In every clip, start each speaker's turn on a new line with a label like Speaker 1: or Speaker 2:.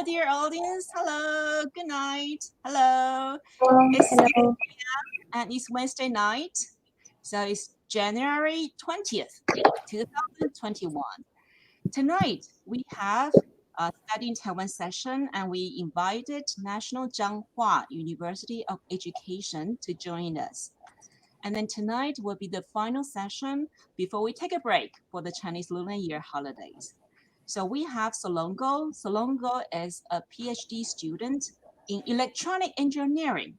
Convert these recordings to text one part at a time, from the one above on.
Speaker 1: dear audience. Hello, good night. Hello.
Speaker 2: Hello.
Speaker 1: It's 6 and it's Wednesday night. So it's January 20th, 2021. Tonight, we have a Study in Taiwan session, and we invited National Zhanghua University of Education to join us. And then tonight will be the final session before we take a break for the Chinese Lunar Year holidays. So we have Solongo. Solongo is a PhD student in electronic engineering,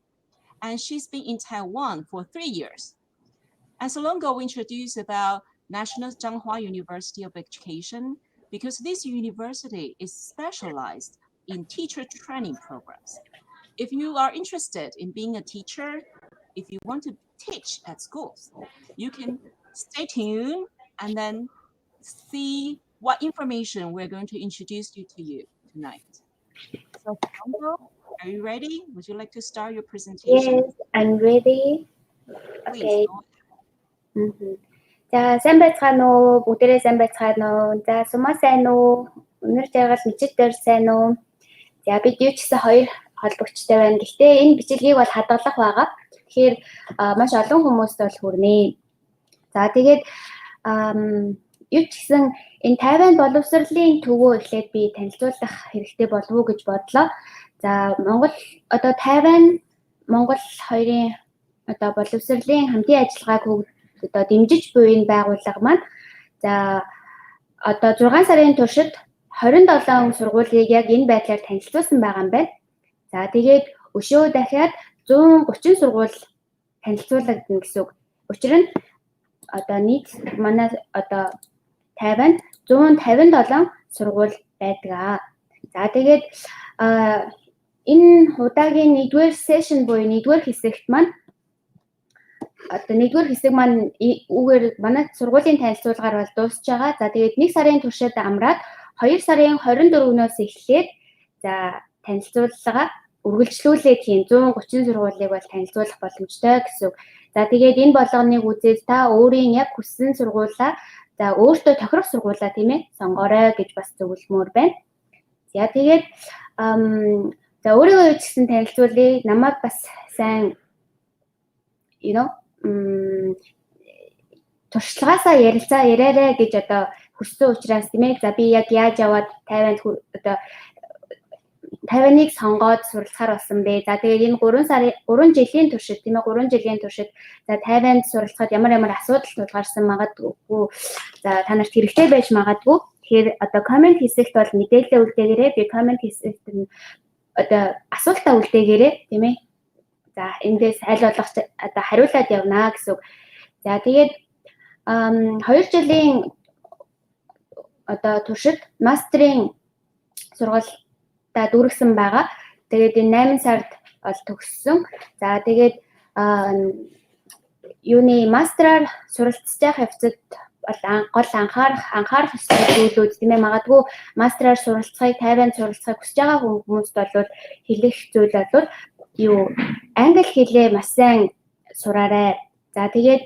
Speaker 1: and she's been in Taiwan for 3 years. And Solongo will introduce about National Zhanghua University of Education, because this university is specialized in teacher training programs. If you are interested in being a teacher, if you want to teach at schools, you can stay tuned and then see what information we're going to introduce to you tonight. So, Solongo, are you ready? Would you like to start your presentation?
Speaker 2: Yes, I'm ready.
Speaker 1: Please,
Speaker 2: Okay.
Speaker 1: go ahead.
Speaker 2: За, сайн байцгаана уу? Бүгдээрээ сайн байцгаана уу? За, сумаа сайн уу? Өнөр жаргал мичил дээр сайн уу? За, бид юу ч гэсэн хоёр холбогчтой байна. Гэхдээ энэ бичлэгийг бол хадгалах байгаа. Тэгэхээр маш олон хүмүүст бол хүрнэ. За, тэгээд юу ч гэсэн энэ Тайвань боловсролын төвөө эхлээд би танилцуулах хэрэгтэй болов уу гэж бодлоо. За, Тайвань Монгол хоёрын боловсролын хамтын ажиллагааг дэмжиж буй энэ байгууллага маань за 6 сарын туршид 27 сургуулийг яг энэ байдлаар танилцуулсан байгаа юм байна. За тэгээд өшөө дахиад 130 сургууль танилцуулагдана гэсэн үг. Учир нь нийт манай Тайванд 157 сургууль байдаг. За тэгээд энэ удаагийн 1-р сешн буюу 1-р хэсэгт маань нэгдүгээр хэсэг маань үүгээр манай сургуулийн танилцуулгаар бол дуусж байгаа. За тэгээд 1 сарын туршид амраад 2 сарын 24-өөс эхлээд за танилцуулга үргэлжлүүлээд тийм 130 сургуулийг бол танилцуулах боломжтой гэсэн үг. За тэгээд энэ болгоныг үзээд та өөрийн яг хүссэн сургуулаа за өөртөө тохирох сургуулаа тийм ээ сонгоорой гэж бас зөвлөмөр байна. За тэгээд за өөрийгөө ч гэсэн танилцуулъя. Намайг бас сайн туршлагаасаа яриарай гэж хүссэн учраас тийм ээ. За би яг яаж яваад Тайваныг сонгоод суралцахаар болсон бэ? За тэгээд энэ 3 жилийн туршид тийм ээ 3 жилийн туршид за Тайванд суралцахад ямар асуудал тулгарсан магадгүй. За та нарт хэрэгтэй байж магадгүй. Тэгэхээр комент хэсэгт бол мэдээлэл үлдээгээрэй. Би комент хэсэгт асуултаа үлдээгээрэй тийм ээ. За эндээс аль болох хариулаад явна гэсэн үг. За тэгээд 2 жилийн туршид мастрын сургалтад дүргсэн байгаа. Тэгээд энэ 8 сард бол төгссөн. За тэгээд юуны мастраар суралцж байгаа хэвцэд гол анхаарах зүйлүүд тийм ээ магадгүй мастраар суралцахыг Тайванд суралцахыг хүсэж байгаа хүмүүст бол хэлэх зүйл бол юу англи хэлээ маш сайн сураарай. За тэгээд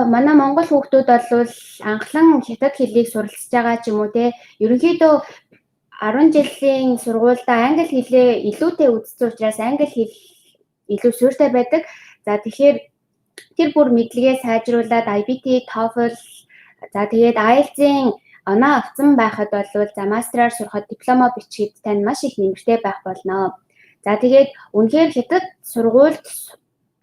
Speaker 2: манай монгол хүүхдүүд бол анхлан хятад хэлийг суралцж байгаа ч юм уу те ерөнхийдөө 10 жилийн сургуультай англи хэлээ илүүтэй үзсэн учраас англи хэл илүү суурьтай байдаг. За тэгэхээр тэр бүр мэдлэгээ сайжруулад IBT, TOEFL за тэгээд IELTS-ийн оноо авсан байхад бол за мастраар сурахад диплома бичгээд тань маш их нэмэртэй байх болно. За тэгээд үнэхээр хятад сургуульд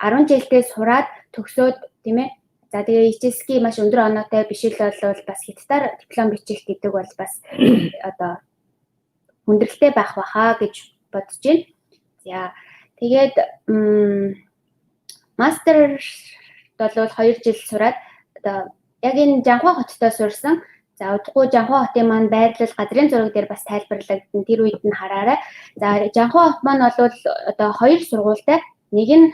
Speaker 2: 10 жилдээ сураад төгсөөд тийм ээ. За тэгээд HSK маш өндөр оноотой бишэл бол бас хятадаар диплом бичих гэдэг бол бас хүндрэлтэй байх баха гэж бодож байна. За тэгээд мастер бол 2 жил сураад яг энэ Жанхуа хоттой сурсан. За удахгүй Жанхуа хотын маань байрлал газрын зураг дээр бас тайлбарлагдсан. Тэр үед нь хараарай. За Жанхуа хот маань бол 2 сургуультай. Нэг нь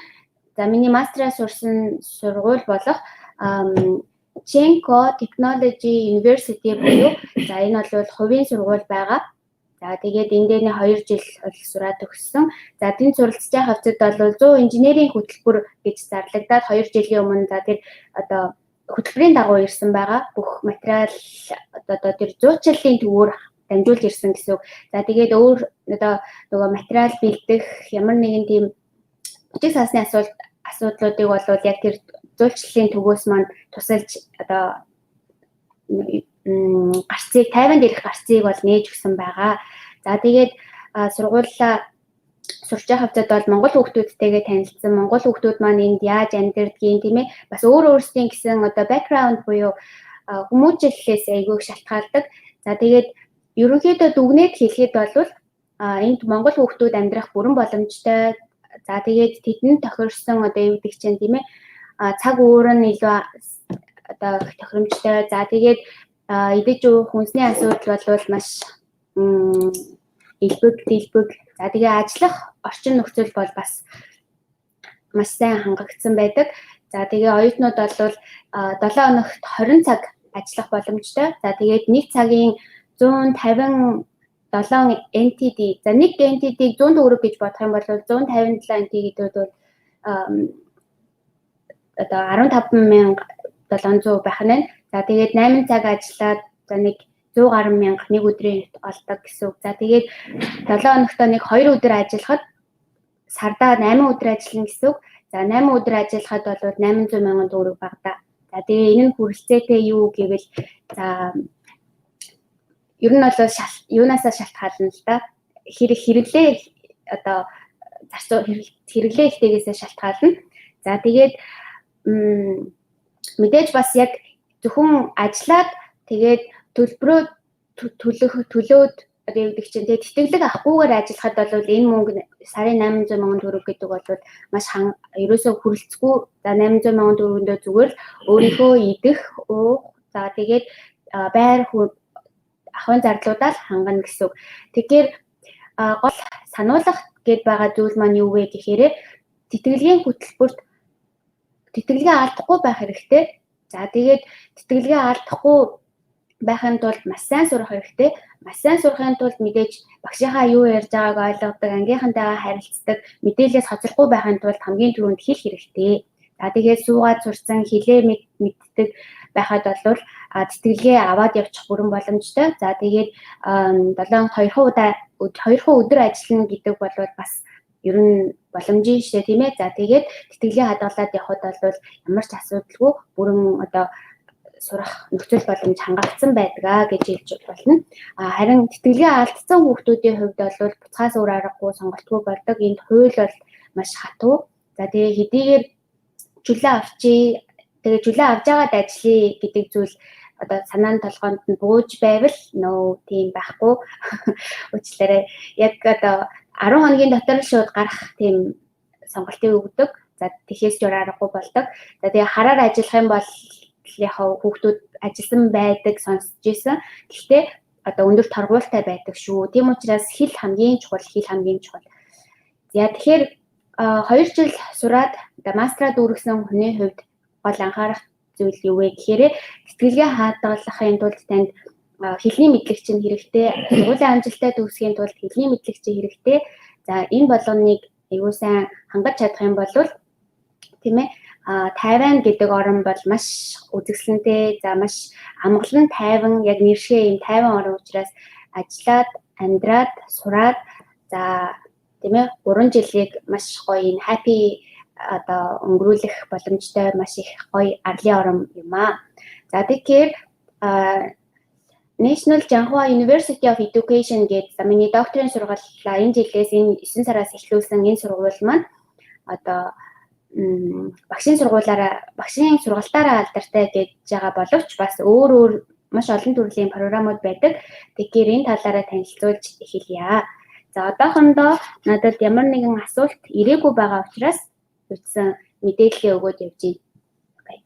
Speaker 2: за миний мастраа сурсан сургууль болох Chenko Technology University буюу за энэ бол хувийн сургууль байгаа. За тэгээд энэ дээр 2 жил сураад төгссөн. За тэнд суралцж байгаа хавцад бол 100 инженерийн хөтөлбөр гэж зарлагдаад 2 жилийн өмнө за тэр хөтөлбөрийн дагуу ирсэн байгаа. Бүх материал тэр зуучлалын төвөөр дамжуулж ирсэн гэсэн үг. За тэгээд өөр одоо нөгөө материал бэлдэх ямар нэгэн тийм бичиг саасны асуудлуудыг бол яг тэр зуулчлалын төгөөс маань тусалж одоо гарцыг 50 дээрх гарцыг бол нээж өгсөн байгаа. За тэгээд сургуулаа сурч байгаа хавцад бол монгол хүүхдүүдтэйгээ танилцсан. Монгол хүүхдүүд маань энд яаж амьдэрдгийг тийм ээ бас өөрсдийн гэсэн одоо background буюу хүмүүжлэлээс айгүй шалтгаалдаг. За тэгээд ерөнхийдөө дүгнээд хэлэхэд бол энд монгол хүүхдүүд амьдрах бүрэн боломжтой. За тэгээд тэдэнд тохирсон одоо юу гэдэг чинь тийм ээ цаг өөр нь илүү одоо тохиромжтой. За тэгээд идэж уух хүнсний асуудал бол маш дэлбэг. За тэгээ ажиллах орчин нөхцөл бол бас маш сайн хангагдсан байдаг. За тэгээ оюутнууд бол 7 хоногт 20 цаг ажиллах боломжтой. За тэгээд нэг цагийн 157 NTD. За нэг NTD-г 100 төгрөг гэж бодох юм бол 157 NTD гэдэг бол одоо 15,700 байх нь. За тэгээд 8 цаг ажиллаад за нэг 100 гаруй мянга нэг өдрийн олдог гэсэн үг. За тэгээд 7 хоногтоо нэг 2 өдөр ажиллахад сардаа 8 өдөр ажиллана гэсэн үг. За 8 өдөр ажиллахад бол 800 мянган төгрөг багтаа. За тэгээ энэ нь хүрэлцээтэй юу гэвэл за ер нь бол юунаасаа шалтгаална л да. Хэрэглээ одоо хэрэглээ ихтэйгээс шалтгаална. За тэгээд мэдээж бас яг зөвхөн ажиллаад тэгээд төлбөрөө төлөөд одоо юу гэдэг чинь тэтгэлэг авахгүйгээр ажиллахад бол энэ мөнгө сарын 800 мянган төгрөг гэдэг бол маш ерөөсөө хүрэлцэхгүй. За 800 мянган төгрөгөндөө зүгээр өөрийнхөө идэх, уух, за тэгээд байр ахуйн зарлуудаа л хангана гэсэн үг. Тэгэхээр гол сануулгах гээд байгаа зүйл маань юу вэ гэхээр тэтгэлгийн хөтөлбөрт тэтгэлгээ алдахгүй байх хэрэгтэй. За тэгээд тэтгэлгээ алдахгүй байхын тулд маш сайн сурах хэрэгтэй. Маш сайн сурахын тулд мэдээж багшийнхаа юу ярьж байгааг ойлгодог, ангийнхантайгаа харилцдаг, мэдээлэлээс хоцрохгүй байхын тулд хамгийн түрүүнд хэл хэрэгтэй. За тэгээд суугаад сурсан, хэлээ мэддэг байхад бол тэтгэлгээ аваад явчих бүрэн боломжтой. За тэгээд 7 хоногт 2 өдөр ажиллана гэдэг бол бас ер нь боломжийн шээ тийм ээ. За тэгээд тэтгэлгээ хадгалаад явхад бол ямар ч асуудалгүй бүрэн одоо сурах нөхцөл боломж хангагдсан байдгаа гэж хэлж болно. Харин тэтгэлгээ алдсан хүүхдүүдийн хувьд бол буцхаас өөр аргагүй сонголтгүй болдог. Энд хууль бол маш хатуу. За тэгээ хэдийгээр чөлөө авчий, тэгээ чөлөө авж байгаад ажиллая гэдэг зүйл одоо санааны толгойд нь бууж байвал нөө тийм байхгүй. Уучлаарай. Яг одоо 10 хоногийн дотор шууд гарах тийм сонголтыг өгдөг. За тэхээс зур аргагүй болдог. За тэгээ хараар ажиллах юм бол яг хүүхдүүд ажилласан байдаг сонсож ирсэн. Гэхдээ одоо өндөр торгуультай байдаг шүү. Тийм учраас хэл хамгийн чухал. За тэгэхээр 2 жил сураад мастраа дүүргэсэн хүний хувьд гол анхаарах зүйл юу вэ гэхээр тэтгэлгээ хадгалахын тулд танд хэлний мэдлэг чинь хэрэгтэй. Сургуулийн амжилттай төгсөхийн тулд хэлний мэдлэг чинь хэрэгтэй. За энэ болгоныг аюу сайн хангаж чадах юм бол тийм ээ Тайвань гэдэг орн бол маш үзэсгэлэнтэй, за маш амгалан тайван, яг нэршээ юм тайван орн учраас ажиллаад, амьдраад, сураад, за тийм ээ 3 жилийг маш гоё энэ happy одоо өнгөрүүлэх боломжтой маш их гоё арлын орн юм аа. За тэгэхээр National Changhua University of Education гэдэг миний докторийн сургуулаа энэ жилээс энэ 9 сараас эхлүүлсэн энэ сургууль маань одоо багшийн сургалтаараа алдартай гэж байгаа боловч бас өөр маш олон төрлийн програмууд байдаг. Тэгэхээр энэ талаараа танилцуулж эхэлье. За одоохондоо надад ямар нэгэн асуулт ирээгүй байгаа учраас үтсэн мэдээлэл өгөөд явж байна.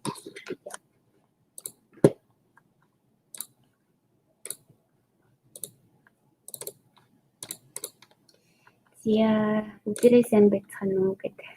Speaker 2: За бүгдээрээ сайн байцгаана уу гэдэг.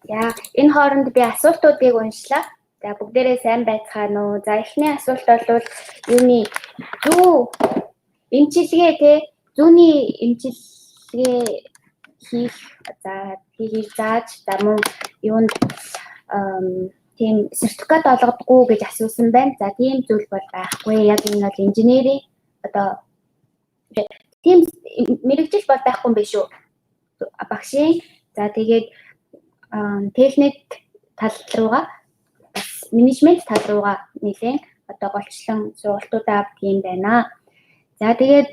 Speaker 2: За энэ хооронд би асуултуудыг уншлаа. За бүгдээрээ сайн байцгаана уу? За эхний асуулт бол юуны зүү эмчилгээ те зүүнний эмчилгээ хийх хийх зааж за мөн юунд тийм сертификат олгодгүй гэж асуусан байна. За тийм зүйл бол байхгүй. Яг энэ бол инженери одоо тийм мэрэгжил бол байхгүй юм биш үү? Багшийн за тэгээд техник тал руугаа менежмент тал руугаа нэлээд одоо голчлон сургалтуудаа авдаг юм байна. За тэгээд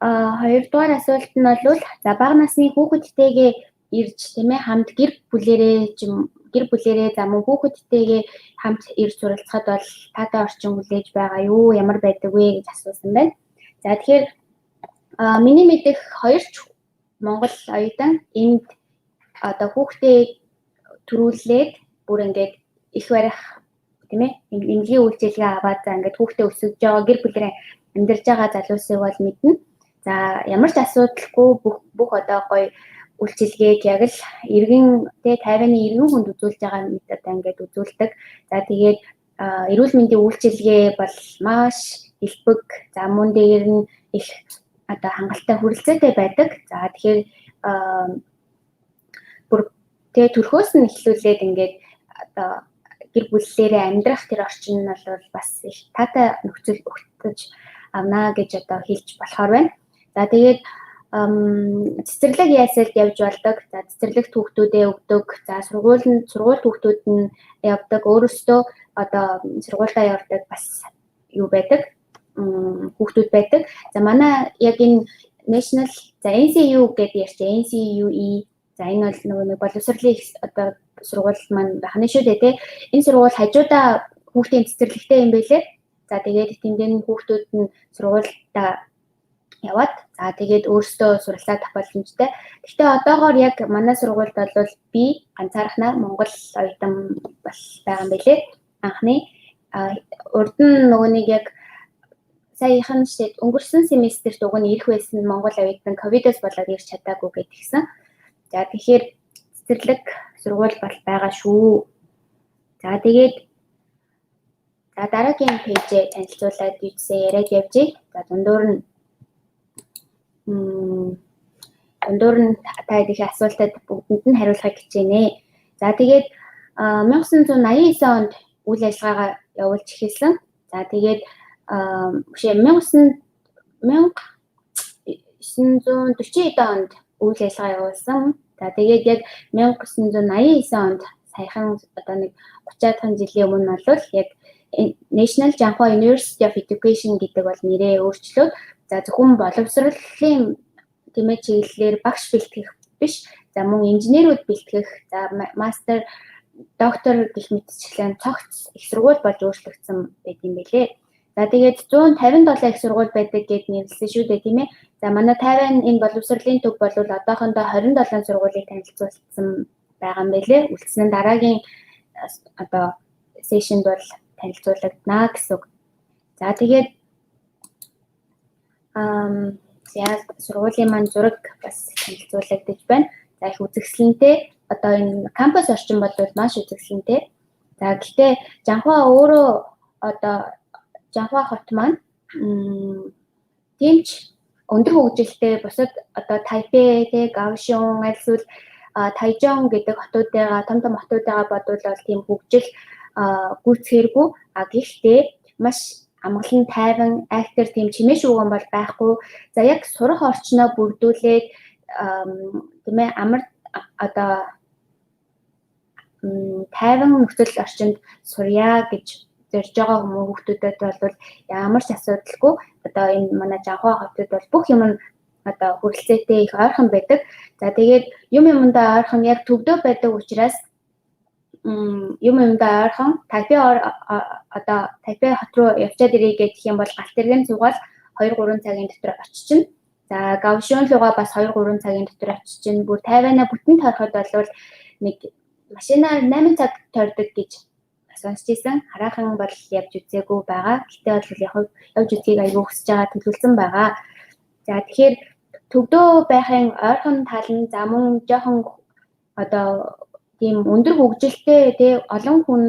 Speaker 2: хоёрдугаар асуулт нь бол за бага насны хүүхэдтэйгээ ирж тийм ээ хамт гэр бүлэрээ за мөн хүүхэдтэйгээ хамт ирж суралцахад бол таатай орчин хүлээж байгаа юу? Ямар байдаг вэ гэж асуусан байна. За тэгэхээр миний мэдэх хоёрч Монгол оюутан энд одоо хүүхдээ төрүүлээд бүр ингээд их барих тийм ээ эмнэлгийн үйлчилгээ аваад за ингээд хүүхдээ өсөж байгаа гэр бүлэрээ амьдарч байгаа залуусыг бол мэднэ. За ямар ч асуудалгүй бүх одоо гоё үйлчилгээг яг л иргэн тэ 50-ны иргэн хүнд үзүүлж байгаа мэт одоо ингээд үзүүлдэг. За тэгээд эрүүл мэндийн үйлчилгээ бол маш элбэг. За мөн дээр нь их одоо хангалттай хүрэлцээтэй байдаг. За тэгэхээр бүр тэ төрхөөс нь эхлүүлээд ингээд одоо гэр бүллээрээ амьдрах тэр орчин нь бол бас их таатай нөхцөл өгтөж авнаа гэж одоо хэлж болохоор байна. За тэгээд цэцэрлэг яасэлд явж болдог. За цэцэрлэгт хүүхдүүдээ өгдөг. За сургууль хүүхдүүд нь явдаг. Өөрөөсөө одоо сургуультай явдаг бас юу байдаг? Хүүхдүүд байдаг. За манай яг энэ National за NCU гэдэг ярьж NCUE за энэ бол нөгөө нэг боловсролын одоо сургууль маань байна шүү дээ тий. Энэ сургууль хажуудаа хүүхдийн цэцэрлэгтэй юм байлээ. За тэгээд тэндэн хүүхдүүд нь сургуультай яваад за тэгээд өөрсдөө суралцаад авах боломжтой. Гэхдээ одоогоор яг манай сургуульд бол би ганцаархнаа Монгол оюутан бол байгаа юм байлээ. Анхны урд нь нөгөө нэг яг саяхан шийд өнгөрсөн семестрт уг нь ирэх байсан Монгол оюутан ковидос болоод ирч чадаагүй гэдгийгсэн. За тэгэхээр цэцэрлэг сургууль бол байгаа шүү. За тэгээд за дараагийн пэйжээ танилцуулаад юусэн яриад явжээ. За дундуур нь та их асуултад бүгдэнд нь хариулахыг хичээнэ. За тэгээд 1989 онд үйл ажиллагаагаа явуулж эхэлсэн. За тэгээд 1947 онд үйл ажиллагаа явуулсан. За тэгээд яг 1989 онд саяхан одоо нэг 30-аад жилийн өмнө бол яг National Janhua University of Education гэдэг бол нэрээ өөрчлөөд за зөвхөн боловсролын тэмээ чиглэлээр багш бэлтгэх биш. За мөн инженерүүд бэлтгэх, за мастер, доктор гэх мэтчлэн цогц их сургууль болж өөрчлөгдсөн байт юм бэлээ. За тэгээд 157 их сургууль байдаг гэд нэрлсэн шүү дээ тийм ээ. За манай Тайвань энэ боловсролын төв бол одоохондоо 27 сургуулийг танилцуулсан байгаа юм байлээ. Үлдсэн дараагийн одоо сешнд бол танилцуулагдана гэсэн үг. За тэгээд яг сургуулийн маань зураг бас танилцуулагдаж байна. За их үзэсгэлэнтэй одоо энэ кампус орчин бол маш үзэсгэлэнтэй. За гэхдээ Жанхуа өөрөө одоо Жанхуа хот маань тиймч өндөр хөгжилтэй бусад одоо Тайпей, Гаошун, альсвал Тайжон гэдэг хотуудаа том хотуудаа бодвол тийм хөгжил гүйцэхэргүй. Гэхдээ маш амгалан тайван актер тийм чимээ шүүгэн бол байхгүй. За яг сурах орчноо бүрдүүлээд тийм ээ амар одоо тайван нөхцөл орчинд сурья гэж зорж байгаа хүмүүстүүдэд бол ямар ч асуудалгүй одоо энэ манай Жанхуа хотод бол бүх юм нь одоо хүрэлцээтэй их ойрхон байдаг. За тэгээд юмдаа ойрхон яг төвдөө байдаг учраас юмдаа ойрхон Тайпей одоо Тайпей хот руу явчаад ирээ гэх юм бол галт тэргийн цугаал 2-3 цагийн дотор очичин. За Гаошун руугаа бас 2-3 цагийн дотор очичин. Бүр Тайванаа бүтэн тойроход бол нэг машинаар 8 цаг тойрдог гэж сонсч ийсэн. Хараахан бол явж үзээгүй байгаа. Гэтэ бол явж үзгийг аягүй хүсэж байгаа төлөвлөсөн байгаа. За тэгэхээр төвдөө байхын ойрхон тал нь за мөн жоохон одоо тийм өндөр хөгжилтэй тий олон хүн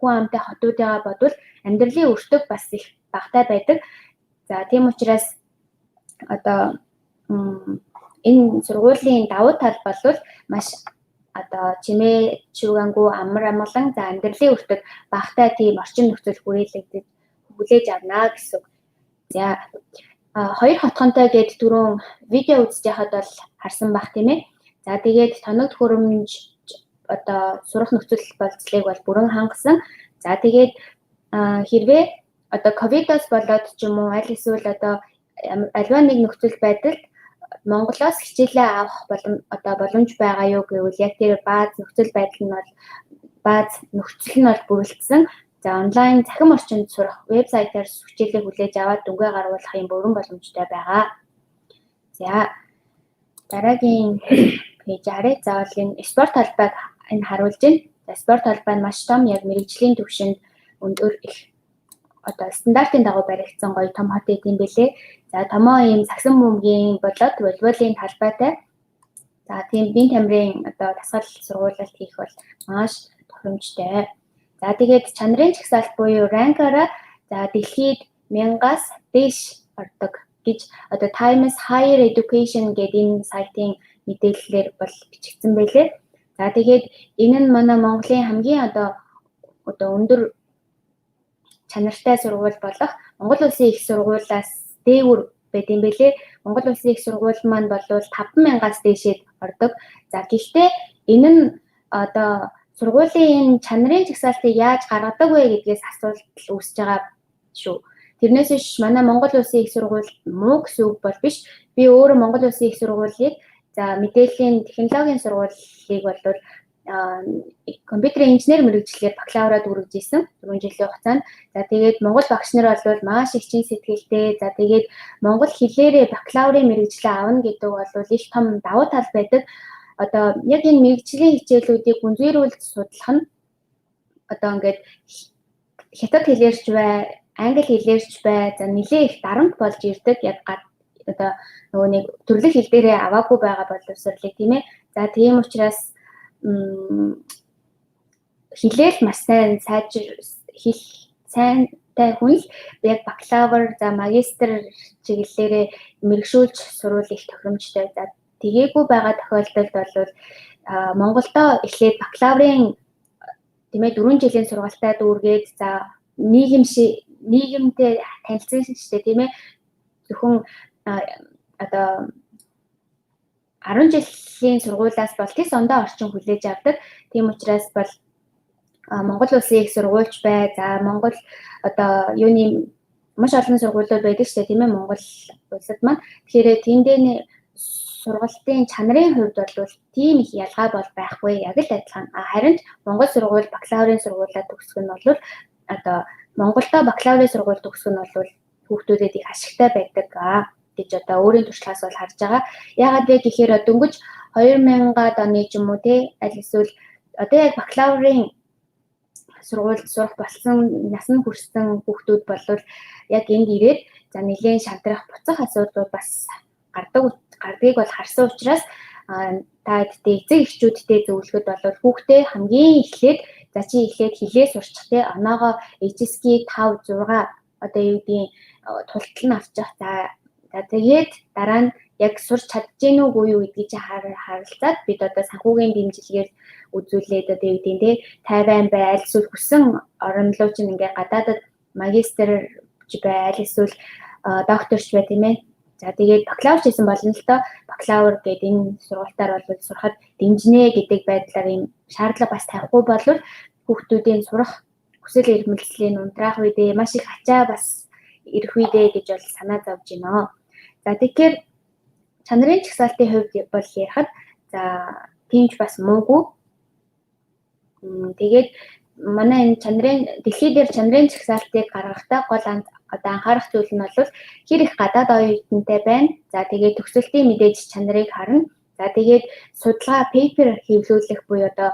Speaker 2: амтай хотуудаа бодвол амьдралын өртөг бас их багатай байдаг. За тийм учраас одоо энэ сургуулийн давуу тал бол маш одоо чимээ чүгэнгүй амар амгалан за амьдралын өртөг багатай тийм орчин нөхцөл хүлээж авна гэсэн. За хоёр хотгонтой гээд түрүүн видео үзэж байхад бол харсан бах тийм ээ. За тэгээд тоног төхөөрөмж одоо сурах нөхцөл болцлыг бол бүрэн хангасан. За тэгээд хэрвээ одоо ковидос болоод ч юм уу аль эсвэл одоо альва нэг нөхцөл байдалд Монголоос хичээлээ авах боломж байгаа юу гэвэл яг тэр бааз нөхцөл байдал нь бол бүрэлдсэн. За онлайн захин орчинд сурах вебсайтаар хичээлээ хүлээж аваад дүнгээ гаргуулах юм бүрэн боломжтой байгаа. За дараагийн пэйж арай заавал энэ спорт талбайг энэ харуулж байна. За спорт талбай нь маш том яг мэрэгжлийн түвшинд өндөр их одоо стандартын дагуу баригдсан гоё том хот юм бэлээ. За томоо ийм сагсан бөмбөгийн болоод волейболын талбайтай. За тийм бие тамирын одоо дасгал сургуулилт хийх бол маш тохиромжтой. За тэгээд чанарын жагсаалт буюу ранкаараа за дэлхийд 1000-аас дээш ордог гэж одоо Times Higher Education гэдэг энэ сайтын мэдээллээр бол бичигдсэн байлээ. За тэгээд энэ нь манай Монголын хамгийн одоо өндөр чанартай сургууль болох Монгол Улсын их сургуулиас дээгүүр байт юм бэлээ. Монгол Улсын их сургууль маань бол 5000-аас дээшээд ордог. За гэхдээ энэ нь одоо сургуулийн чанарын жагсаалтыг яаж гаргадаг вэ гэдгээс асуулт үүсэж байгаа шүү. Тэрнээс биш манай Монгол Улсын их сургууль муу гэсэн үг бол биш. Би өөрөө Монгол Улсын их сургуулийг за мэдээллийн технологийн сургуулийг бол компьютерийн инженер мэргэжлээр бакалавраад үргэлж исэн 4 жилийн хугацаанд. За тэгээд Монгол багш нар бол маш их чин сэтгэлтэй. За тэгээд монгол хэлээрээ бакалаврын мэргэжлээ авна гэдэг бол их том давуу тал байдаг. Одоо яг энэ мэргэжлийн хичээлүүдийг гүнзгийрүүлж судлах нь одоо ингээд хятад хэлээрч бай, англи хэлээрч бай, за нэлээ их дарамт болж ирдэг. Яг одоо нөгөө нэг төрлөх хэл дээрээ аваагүй байгаа боловсролыг тийм ээ. За тийм учраас хэлээл маш сайн сайнтай хүн л яг бакалавр за магистр чиглэлээрээ мэргэшүүлж сурвал их тохиромжтой. За тэгээгүй байгаа тохиолдолд бол Монголдо эхлээд бакалаврын тийм ээ 4 жилийн сургалтад үргээд за нийгэмтэй танилцсан шүү дээ тийм ээ. Зөвхөн одоо 10 жилийн сургуулиас бол тис ондоо орчин хүлээж авдаг. Тийм учраас бол Монгол Улсын их сургуульч бай. За Монгол одоо юуны маш олон сургуулиуд байдаг шүү дээ тийм ээ Монгол улсад маань. Тэгэхээр тэндээ сургалтын чанарын хувьд бол тийм их ялгаа бол байхгүй. Яг л адилхан. Харин Монгол сургууль бакалаврын сургуулаа төгсөх нь бол одоо Монголдо бакалаврын сургууль төгсөх нь бол хүүхдүүдэд их ашигтай байдаг гэж одоо өөрийн туршлагаас бол харж байгаа. Яагаад вэ гэхээр дөнгөж 2000-аад оны ч юм уу тий аль эсвэл одоо яг бакалаврын сургуульд сурах болсон насанд хүрсэн хүүхдүүд бол яг энд ирээд за нэлийн шантрах буцах асуудлууд бас гардгийг бол харсан учраас та эцэг эхчүүдтэй зөвлөхөд бол хүүхдээ хамгийн эхлээд за чи эхлээд хилээ сурчих тий оноогоо HSK 5 6 одоо юу гэдгийг тултал нь авчих. За тэгээд дараа нь яг сурч чадж гэнэ үгүй юу гэдгийг чи харилцаад бид одоо санхүүгийн дэмжлэгээр үзүүлээд одоо юу гэдэг нь тайван бай аль эсвэл хүссэн орон руу чинь ингээ гадаадад магистр бай аль эсвэл докторч бай тийм ээ. За тэгээд бакалаврч хийсэн болно л доо. Бакалавр гэдэг энэ сургалтаар бол сурахад дэмжнэ гэдэг байдлаар ийм шаардлага бас тавихгүй болвол хүүхдүүдийн сурах хүсэл эрмэлзлийн унтраах үедээ маш их ачаа бас ирэх үедээ гэж бол санаа зовж байна. За тэгэхээр чанарын жагсаалтын хувьд бол ярихад за тиймч бас муугүй. Тэгээд манай энэ дэлхий дээр чанарын жагсаалтыг гаргахдаа гол одоо анхаарах зүйл нь бол хэр их гадаад оюутантай байна. За тэгээд төгсөлтийн мэдээж чанарыг харна. За тэгээд судалгаа пейпер хэвлүүлэх буюу одоо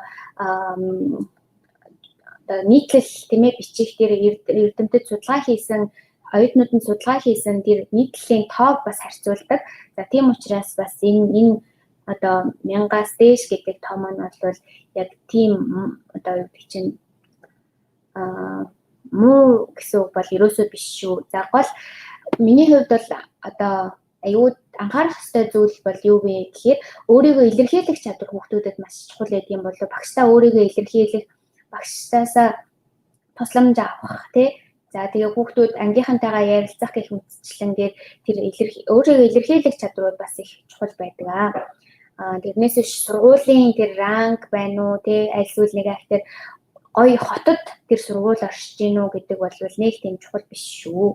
Speaker 2: нийтлэл тийм ээ бичих дээр эрдэмтэд судалгаа хийсэн оюутнууд нь судалгаа хийсэн тэр нийтлэлийн тоог бас харьцуулдаг. За тийм учраас бас энэ одоо 1000-аас дээш гэдэг том нь бол яг тийм одоо юу гэх чинь муу гэсэн үг бол ерөөсөө биш шүү. За гол миний хувьд бол одоо аюу анхаарах ёстой зүйл бол юу вэ гэхээр өөрийгөө илэрхийлэх чадвар хүүхдүүдэд маш чухал байдаг юм болов багштай өөрийгөө илэрхийлэх, багштайсаа тусламж авах тий. За тэгээ хүүхдүүд ангийнхантайгаа ярилцах гэх мэтчлэнгээр тэр өөрийгөө илэрхийлэх чадварууд бас их чухал байдаг. Тэрнээс биш сургуулийн тэр ранг байна уу тий аль зүйл нэг ахтэр гоё хотод тэр сургууль оршиж гинүү гэдэг бол нэг тийм чухал биш шүү.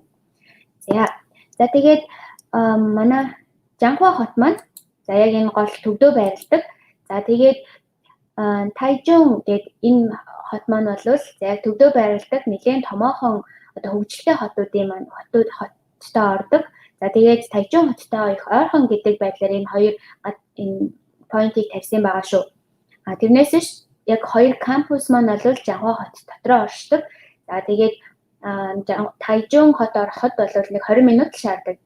Speaker 2: За тэгээд манай Жанхуа хот маань за яг энэ гол төвдөө байрладаг. За тэгээд Тайжун гэдэг энэ хот маань бол за яг төвдөө байрладаг нэлээд томоохон одоо хөгжилтэй хотуудын маань хоттой ордог. За тэгээд Тайжун хоттой их ойрхон гэдэг байдлаар энэ хоёр энэ point-ийг тавьсан байгаа шүү. Тэрнээс биш яг хоёр кампус маань бол Жанхуа хот дотроо оршдог. За тэгээд Тайжун хот ороход бол нэг 20 минут шаарддаг.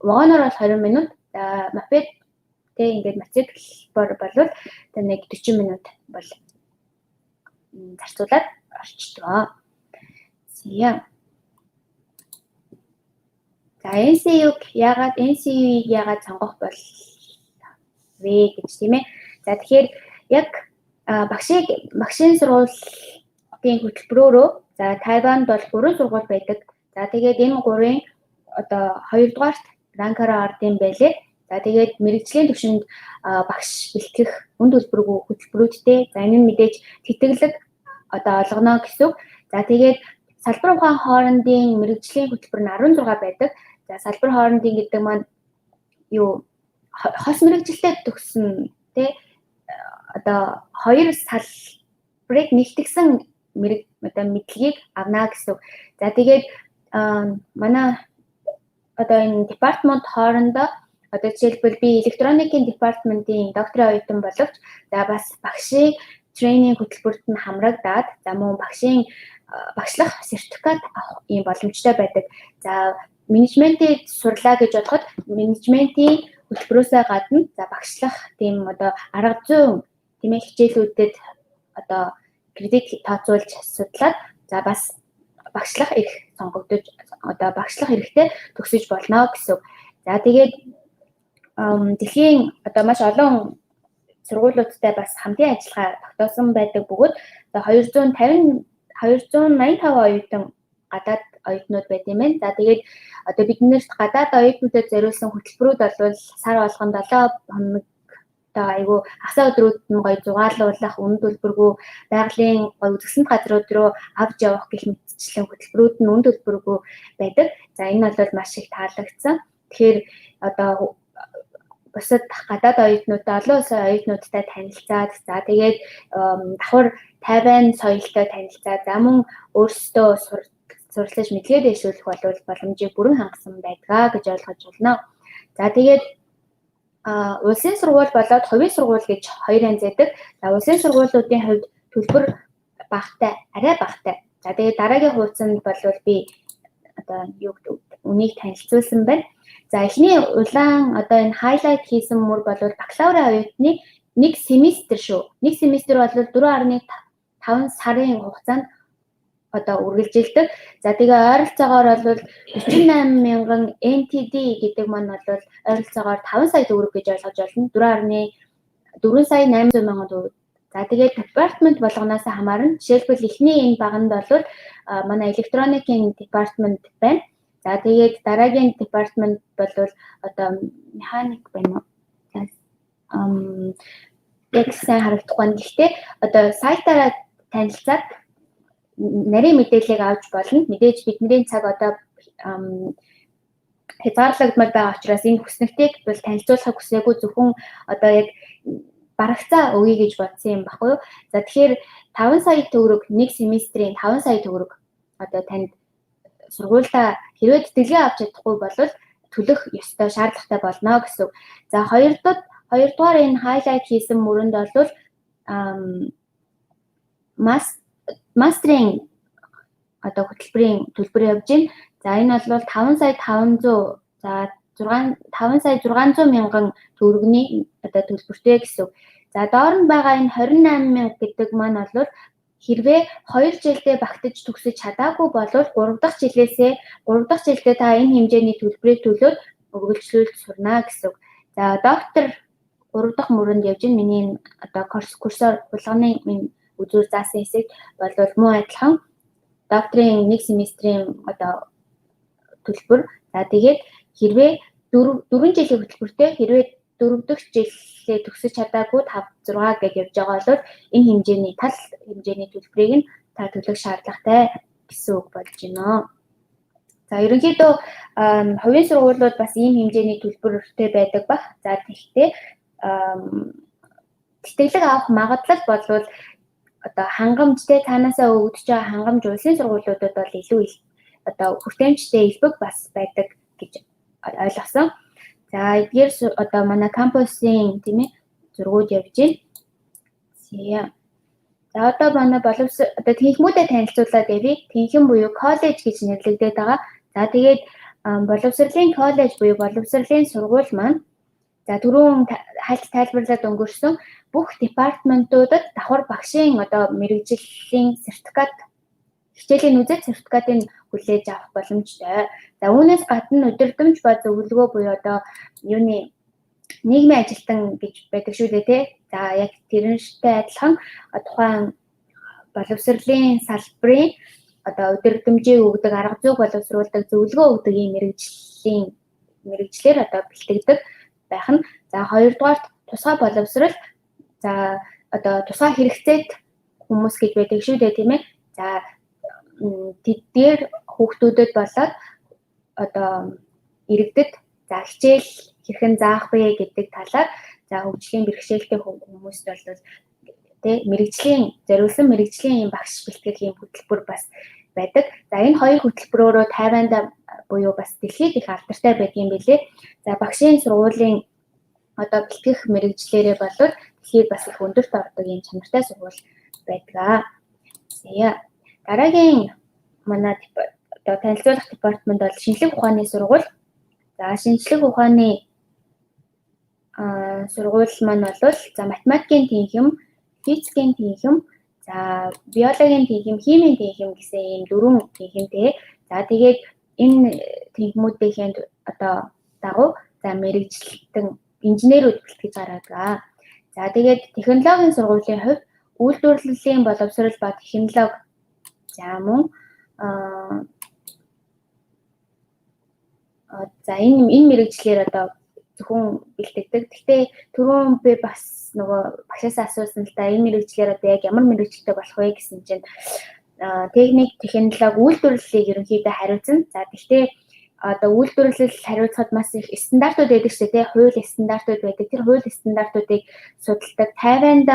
Speaker 2: Вагоноор бол 20 минут. Мопед тэг ингээд мотоцикл бол нэг 40 минут бол зарцуулаад орчдөг. За NCU-г яагаад сонгох бол вэ гэж тийм ээ. За тэгэхээр яг багшийн сургуулийн хөтөлбөрөөрөө за Тайванд бол 3 сургууль байдаг. За тэгээд энэ 3-ын одоо 2-дугаарт ранкаараа ордын байлээ. За тэгээд мэрэгжлийн түвшинд багш бэлтгэх үнд хөтөлбөрүүдтэй. За энэ нь мэдээж тэтгэлэг одоо олгоно гэсэн. За тэгээд салбар ухаан хоорондын мэрэгжлийн хөтөлбөр нь 16 байдаг. За салбар хоорондын гэдэг маань юу хос мэрэгжилтэд төгссөн тий одоо хоёр салбарыг нэгтгэсэн мэдлэгийг авна гэсэн. За тэгээд манай одоо энэ департамент хоорондоо одоо жишээлбэл би электроникийн департаментийн докторийн оюутан боловч за бас багшийн тренинг хөтөлбөрт нь хамрагдаад за мөн багшийн багшлах сертификат авах юм боломжтой байдаг. За менежментийг сурлаа гэж бодоход менежментийн хөтөлбөрөөсөө гадна за багшлах тийм одоо арга зүйн тийм ээ хичээлүүдэд одоо кредит тооцоолж судлаад за бас багшлах их сонгогдож одоо багшлах хэрэгтэй төгсөж болно гэсэн. За тэгээд дэлхийн одоо маш олон сургуулиудтай бас хамтын ажиллагаа тогтоосон байдаг бөгөөд 285 оюутан гадаад оюутнууд байт юм байна. За тэгээд одоо биднэрт гадаад оюутнуудад зориулсан хөтөлбөрүүд бол сар болгон 7 хоног одоо айгүй хасаа өдрүүд нь гоё зугаалуулах, үнд төлбөргүй байгалийн гоё үзэсгэлэнт газрууд руу авч явах гэх мэтчлэн хөтөлбөрүүд нь үнд төлбөргүй байдаг. За энэ бол маш их таалагдсан. Тэгэхээр одоо бусад гадаад оюутнуудаа олон улсын оюутнуудтай танилцаад за тэгээд давхар Тайван соёлтой танилцаад за мөн өөрсдөө сурлаж мэдлэгээ дэвшүүлэх боломжийг бүрэн хангасан байдгаа гэж ойлгож байна. За тэгээд улсын сургууль болоод хувийн сургууль гэж хоёр янз байдаг. За улсын сургуулиудын хувьд төлбөр багатай, арай багатай. За тэгээд дараагийн хуудсанд бол би одоо юу гэдэг үнийг танилцуулсан байна. За эхний улаан одоо энэ хайлайт хийсэн мөр бол бакалаврын оюутны 1 семестр шүү. 1 семестр бол 4.5 сарын хугацаанд одоо үргэлжилдэг. За тэгээ ойролцоогоор бол 48,000 NTD гэдэг маань бол ойролцоогоор 5 сая төгрөг гэж ойлгож байна. 4 сая 800 мянган төгрөг. За тэгээд департамент болгоноос хамаарна. Жишээлбэл эхний энэ баганд бол манай электроникийн департамент байна. За тэгээд дараагийн департамент бол одоо механик байна уу? Яг сайн харагдахгүй байна. Гэхдээ одоо сайтаараа танилцаад нарийн мэдээллийг авч болно. Мэдээж бидний цаг одоо хязгаарлагдмал байгаа учраас энэ хүснэгтийг бол танилцуулахыг хүсээгүй зөвхөн одоо яг барагцаа өгье гэж бодсон юм баггүй юу. За тэгэхээр 5 сая төгрөг нэг семестрийн 5 сая төгрөг одоо танд сургуультай хэрвээ тэтгэлгээ авч чадахгүй бол төлөх ёстой шаардлагатай болно гэсэн. За хоёрдугаар энэ хайлайт хийсэн мөрөнд бол мастрын одоо хөтөлбөрийн төлбөр явж байна. За энэ бол 5 сая 500. За 5,600,000 төгрөгийн одоо төлбөртэй гэсэн үг. За доор нь байгаа энэ 28,000 гэдэг маань бол хэрвээ 2 жилдээ багтаж төгсөж чадаагүй бол 3 дахь жилдээ та энэ хэмжээний төлбөрийг төлөөд үргэлжлүүлж сурна гэсэн үг. За доктор 3 дахь мөрөнд явж ин миний одоо курсоор хулганы үзүүр заасан хэсэг бол муу адилхан докторийн 1 семестрийн одоо төлбөр. За тэгээд хэрвээ 4 жилийн хөтөлбөртэй хэрвээ 4 дахь жилээ төгсөж чадаагүй 5 6 гэж явж байгаа бол энэ хэмжээний төлбөрийг нь та төлөх шаардлагатай гэсэн үг болж байна. За ерөнхийдөө хувийн сургуулиуд бас ийм хэмжээний төлбөртэй байдаг баг. За тэгэхдээ тэтгэлэг авах магадлал болвол одоо хангамжтай цаанаасаа өгдөж байгаа хангамж улсын сургуулиудад бол илүү одоо хүртээмжтэй элбэг бас байдаг гэж ойлгосон. За эдгээр одоо манай кампусын тийм ээ зургууд явж байна. За одоо манай одоо тэнхмүүдэд танилцуулаад явъя. Тэнхэн буюу коллеж гэж нэрлэгдээд байгаа. За тэгээд боловсролын коллеж буюу боловсролын сургууль маань за түрүүн хальт тайлбарлаад өнгөрсөн бүх департаментуудад давхар багшийн одоо мэрэгжлийн сертификат хичээлийн үзэл сертификатыг хүлээж авах боломжтой. За үүнээс гадна өдөртөмж ба зөвлөгөө буюу одоо юуны нийгмийн ажилтан гэж байдаг шүү дээ тий. За яг тэрнтэй адилхан тухайн боловсролын салбарын одоо өдөртөмжийг өгдөг, арга зүйг боловсруулдаг, зөвлөгөө өгдөг ийм мэрэгчлэр одоо бэлтгэдэг байх нь. За хоёрдугаарт тусгай боловсрол. За одоо тусгай хэрэгцээт хүмүүс гэж байдаг шүү дээ тийм ээ. За тэдгээр хүүхдүүдэд болоод одоо иргэдэд за хичээл хэрхэн заах вэ гэдэг талаар за хөгжлийн бэрхшээлтэй хүмүүст бол тий зориулсан мэрэгжлийн багш бэлтгэх ийм хөтөлбөр бас байдаг. За энэ хоёр хөтөлбөрөөрөө Тайванд буюу бас дэлхийд их алдартай байдгийн билээ. За багшийн сургуулийн одоо бэлтгэх мэрэгжлэрээ болвол дэлхийд бас их өндөрт ордог ийм чанартай сургууль байдаг. За дараагийн манай одоо танилцуулах департамент бол шинжлэх ухааны сургууль. За шинжлэх ухааны сургууль маань бол за математикийн тэнхим, физикийн тэнхим, за биологийн тэнхим, химийн тэнхим гэсэн ийм 4 тэнхимтэй. За тэгээд энэ тэнхмүүдийн одоо дагуу за мэрэгчлэн инженерүүд бэлтгэж гаргадаг. За тэгээд технологийн сургуулийн хувьд үйлдвэрлэлийн боловсрол ба технологи за мөн за энэ мэрэгчлэр одоо зөвхөн бэлтгэдэг. Гэхдээ түрүүн би бас нөгөө багшаас асуусан л да энэ мэрэгчлэр одоо яг ямар мэрэгчлээ болох вэ гэсэн чинь техник, технологи, үйлдвэрлэлийг ерөнхийдөө хариуцна. За гэхдээ одоо үйлдвэрлэл хариуцахад маш их стандартууд байдаг шүү дээ. Хууль стандартууд байдаг. Тэр хууль стандартуудыг судалдаг. Тайванд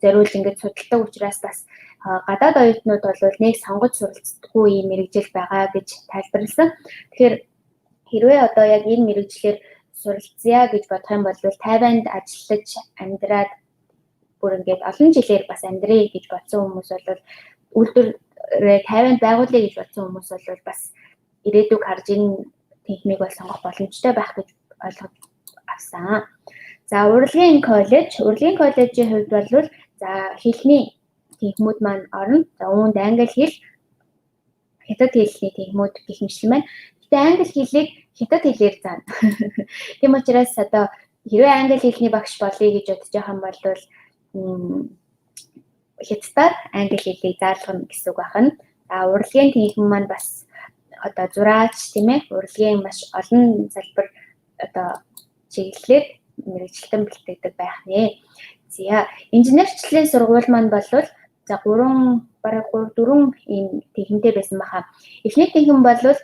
Speaker 2: зориулж ингэж судалдаг учраас бас гадаад оюутнууд бол нэг сонгож суралцдаггүй ийм мэрэгжил байгаа гэж тайлбарласан. Тэгэхээр хэрвээ одоо яг энэ мэрэгжлэр суралцъя гэж бодох юм бол Тайванд ажиллаж амьдраад бүр ингээд олон жилээр бас амьдрий гэж бодсон хүмүүс бол үйлдвэрээ Тайванд байгуулъя гэж бодсон хүмүүс бол бас ирээдүг харж энэ техникийг бол сонгох боломжтой байх гэж ойлгож авсан. За урлагийн коллежийн хувьд бол за хэлний техникүүд маань орно. За үүнд англи хэл, хятад хэлний техникүүд гэх мэтлэн байна. Гэтэ англи хэлийг хятад хэлээр заана. Тийм учраас одоо хэрвээ англи хэлний багш болъё гэж бодож байгаа юм бол хятадаар англи хэлийг заалгана гэсэн үг байна. За урлагийн техник маань бас одоо зураач тийм ээ урлагийн маш олон салбар одоо чиглэлээр мэрэгчлэн бэлтгэдэг байх нэ. За инженерчлэлийн сургууль маань бол за 3 ийм техниктэй байсан баха. Эхний техник бол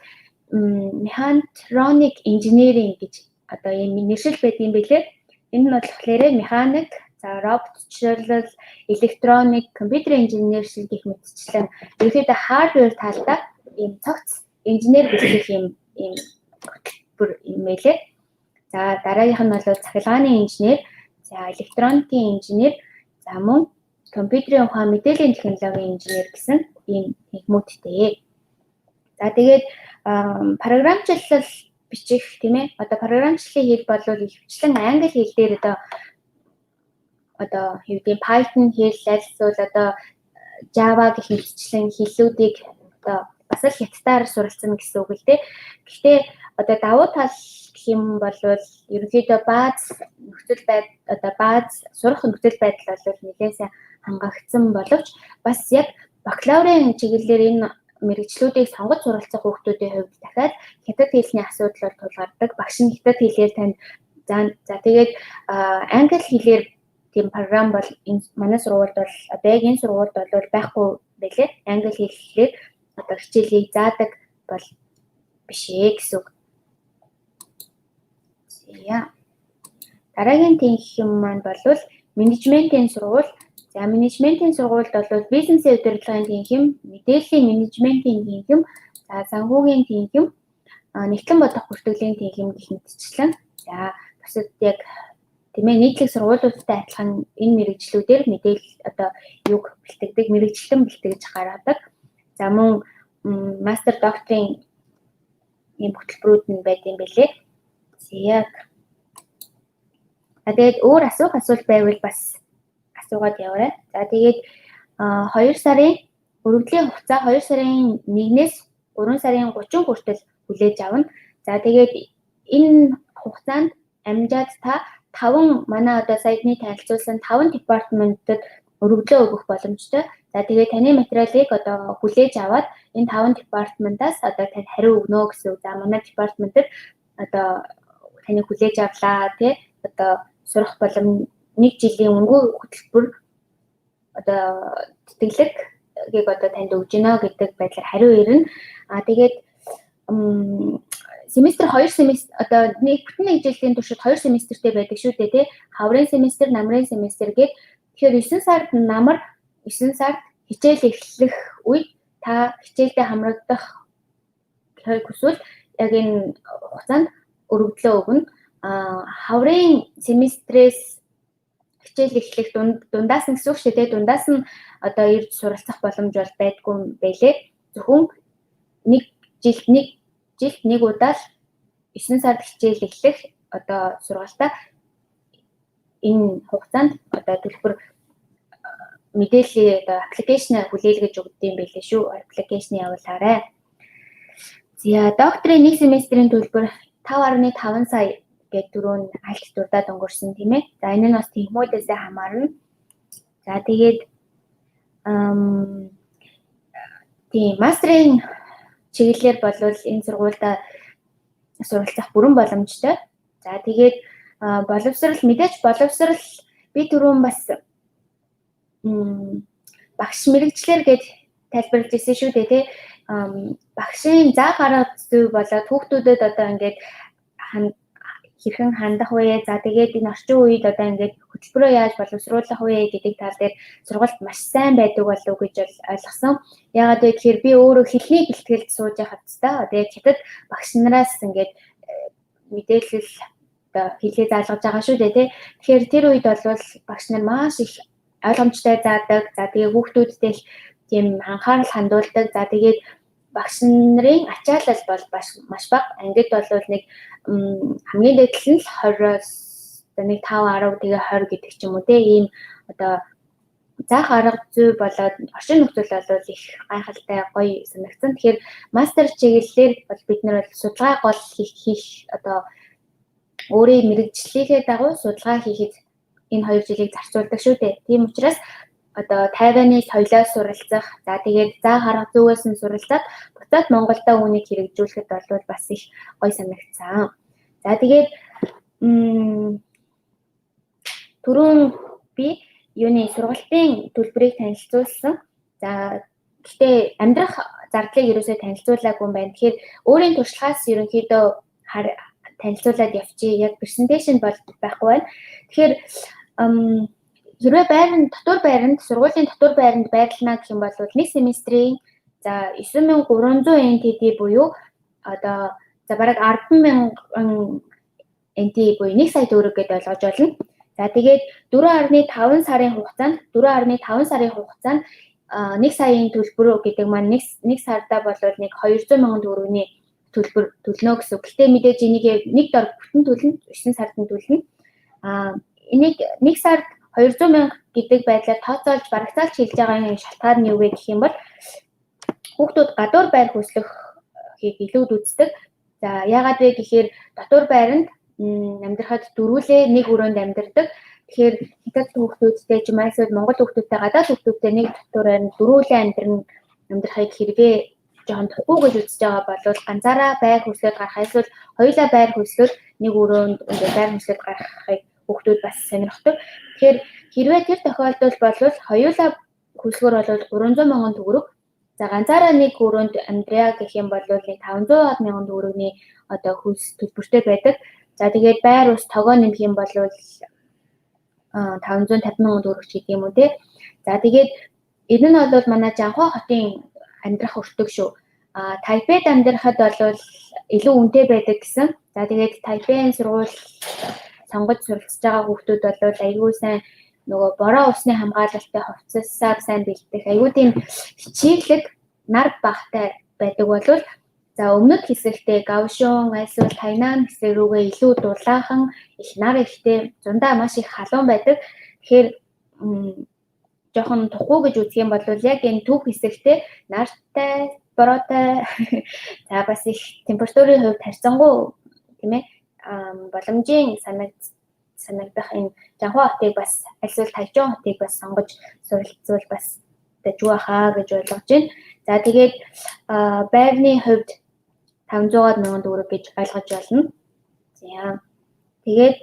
Speaker 2: мехатрonic engineering гэж одоо ийм нэршил байдгийн билээ. Энэ нь болохоор механик, за роботчлал, электроник, компьютерийн инженершил гэх мэтчлэн ерөнхийдөө хардвер талдаа ийм цогц инженер бэлтгэх ийм хөтөлбөр юм байлээ. За дараагийнх нь бол цахилгааны инженер, за электроникийн инженер, за мөн компьютерийн ухаан, мэдээллийн технологийн инженер гэсэн ийм техникүүдтэй. За тэгээд програмчлал бичих тийм ээ. Одоо програмчлалын хэл бол ихэвчлэн англи хэл дээр одоо юу гэдэг Python хэл эсвэл одоо Java гэх мэтчлэн хэллүүдийг одоо бас л хятадаар суралцсан гэсэн үг л дээ. Гэхдээ одоо давуу тал гэх юм бол ерөнхийдөө бааз нөхцөл байдал одоо бааз сурах нөхцөл байдал бол нэлээд сайн хангагдсан боловч бас яг бакалаврын чиглэлээр энэ мэргэжлүүдийг сонгож суралцах хүүхдүүдийн хувьд дахиад хятад хэлний асуудал бол тулгардаг. Багш нь хятад хэлээр танд за тэгээд англи хэлээр тийм програм бол энэ манай сургуульд бол одоо яг энэ сургуульд бол байхгүй байлээ. Англи хэлээр одоо хичээлийг заадаг бол биш ээ гэсэн үг. За. Дараагийн тэнх юм маань бол менежментийн сургууль. За менежментийн сургуульд бол бизнесийн удирдлагын тэнхим, мэдээллийн менежментийн тэнхим, за санхүүгийн тэнхим, нэгтлэн бодох бүртгэлийн тэнхим гэх мэтчлэн. За бусад яг тийм ээ нийтлэг сургуулиудтай адилхан энэ мэргэжлүүдээр мэдээлэл одоо юг бэлтгэдэг, мэргэжлэн бэлтгэж гаргадаг. За мөн мастер докторийн ийм хөтөлбөрүүд нь байд юм бэлээ. Яг. Тэгээд өөр асуулт байвал бас асуугаад яваарай. За тэгээд 2 сарын өргөдлийн хугацаа 2 сарын 1-ээс 3 сарын 30 хүртэл хүлээж авна. За тэгээд энэ хугацаанд амжаад та 5 манай одоо саяны танилцуулсан 5 департаментад өргөдлөө өгөх боломжтой. За тэгээд таны материалыг одоо хүлээж аваад энэ 5 департаментаас одоо танд хариу өгнө гэсэн үг. За манай департаментад одоо таны хүлээж авлаа тий одоо сурах боломж 1 жилийн өнгөө хөтөлбөр одоо тэтгэлэг одоо танд өгж гинэ гэдэг байдлаар хариу ирнэ. Тэгээд семестр 2 семестр одоо бүтэн нэг жилийн туршид 2 семестртэй байдаг шүү дээ тий. Хаврын семестр, намрын семестр гээд тэгэхээр 9 сард намар 9 сард хичээл эхлэх үед та хичээлдээ хамрагдах хүсвэл яг энэ хугацаанд өргөдлөө өгнө. Хаврын семестрээс хичээл эхлэх дундаас нь гэсэн үг шүү дээ. Дундаас нь одоо ирж суралцах боломж бол байдгүй байлээ. Зөвхөн нэг жилд нэг удаа л 9 сард хичээл эхлэх одоо сургалтаа энэ хугацаанд одоо төлбөр мэдээллийн одоо аппликейшн хүлээлгэж өгдөг юм байлээ шүү. Аппликейшн явуулаарай. За докторийн 1 семестрийн төлбөр 5.5 сая гэдэг дөрөв аль дурдаад өнгөрсөн тийм ээ. За энэ нь бас технологиудаас хамаарна. За тэгээд тийм мастрын чиглэлээр бол энэ сургуультай суралцах бүрэн боломжтой. За тэгээд мэдээж боловсрал би түрүүн бас багш мэрэгчлэр гэж тайлбарлаж ирсэн шүү дээ тий. Багшийн заа гаргах зүй болоод хүүхдүүдэд одоо ингээд хэрхэн хандах вэ? За тэгээд энэ орчин үед одоо ингээд хөтөлбөрөө яаж боловсруулах вэ гэдэг тал дээр сургалт маш сайн байдаг болов гэж ойлгосон. Яагаад гэвэл би өөрөө хэлний бэлтгэлд сууж явахдаа одоо яг хятад багш нараас ингээд мэдээлэл одоо хэлээ заалгаж байгаа шүү дээ тий. Тэгэхээр тэр үед бол багш нар маш их ойлгомжтой заадаг. За тэгээд хүүхдүүдтэй тийм анхаарал хандуулдаг. За тэгээд багш нарын ачаалал бол маш бага. Ангид бол нэг хамгийн дээд нь л 20-оос нэг 5-10 тэгээ 20 гэдэг ч юм уу те ийм одоо заах арга зүй болоод орчин нөхцөл бол их гайхалтай гоё санагдсан. Тэгэхээр мастер чиглэлээр бол бид нар судалгаа гол хийх одоо өөрийн мэрэгжлийнхээ дагуу судалгаа хийхэд энэ 2 жилийг зарцуулдаг шүү дээ. Тийм учраас одоо Тайваны соёлоос суралцах, за тэгээд заах арга зүйээс нь суралцаад буцаад Монголдо үүнийг хэрэгжүүлэхэд бол бас их гоё санагдсан. За тэгээд түрүүн би юуны сургалтын төлбөрийг танилцуулсан. За гэхдээ амьдрах зардлыг ерөөсөө танилцуулаагүй юм байна. Тэгэхээр өөрийн туршлагаас ерөнхийдөө танилцуулаад явчих. Яг презентацийн бол байхгүй байна. Тэгэхээр хэрвээ сургуулийн дотор байранд байрлана гэх юм бол нэг семестрийн за 9300 NTD буюу одоо за бараг 10,000 NT буюу 1 сая төгрөг гэдээ ойлгож байна. За тэгээд 4.5 сарын хугацаанд 1 саяын төлбөр гэдэг маань нэг сардаа бол нэг 200,000 төгрөгийн төлбөр төлнө гэсэн. Гэхдээ мэдээж энийг нэг дор бүтэн төлнө, 9 сард нь төлнө. Энийг нэг сард 200 мянга гэдэг байдлаар тооцоолж барагцаалж хэлж байгаа энэ шалтгаан нь юу вэ гэх юм бол хүүхдүүд гадуур байр хөслөхийг илүү үздэг. За яагаад вэ гэхээр дотор байранд амьдрахад дөрвөлээ нэг өрөөнд амьдардаг. Тэгэхээр хятад хүүхдүүдтэй ч юм эсвэл монгол хүүхдүүдтэй гадаад хүүхдүүдтэй нэг дотор байранд дөрвөлээ амьдрахыг хэрвээ жоохон тухгүй гэж үзэж байгаа бол ганцаараа байр хөслөд гарах эсвэл хоёулаа байр хөслөд нэг өрөөнд байр хөслөд гарахыг хүүхдүүд бас сонирхдог. Тэгэхээр хэрвээ тэр тохиолдолд бол хоёулаа хөслөхөр бол 300 мянган төгрөг. За ганцаараа нэг өрөөнд амьдраа гэх юм бол 500 мянган төгрөгийн одоо хөлс төлбөртэй байдаг. За тэгээд байр ус тогоо нэмэх юм бол 550 мянган төгрөг ч гэдэг юм уу те. За тэгээд энэ нь бол манай Жанхуа хотын амьдрах өртөг шүү. Тайпейд амьдрахад бол илүү үнэтэй байдаг гэсэн. За тэгээд Тайпейн сургууль сонгож суралцж байгаа хүүхдүүд бол айгүй сайн нөгөө бороо усны хамгаалалттай хувцассаар сайн бэлдэх айгүй тийм хичээлэг нар багтай байдаг бол за өмнөд хэсэгтээ Гаошун эсвэл Тайнан хэсэг рүүгээ илүү дулаахан их нар ихтэй зундаа маш их халуун байдаг. Тэгэхээр жоохон тухгүй гэж үзэх юм бол яг энэ төв хэсэгтээ нартай бороотой за бас их температурын хувьд харьцангуй тийм ээ боломжийн санагдах энэ Жанхуа хотыг бас эсвэл Тайчон хотыг бас сонгож суралцвал бас дажгүй хаа гэж ойлгож байна. За тэгээд байрны хувьд 500 мянган төгрөг гэж ойлгож байна. За тэгээд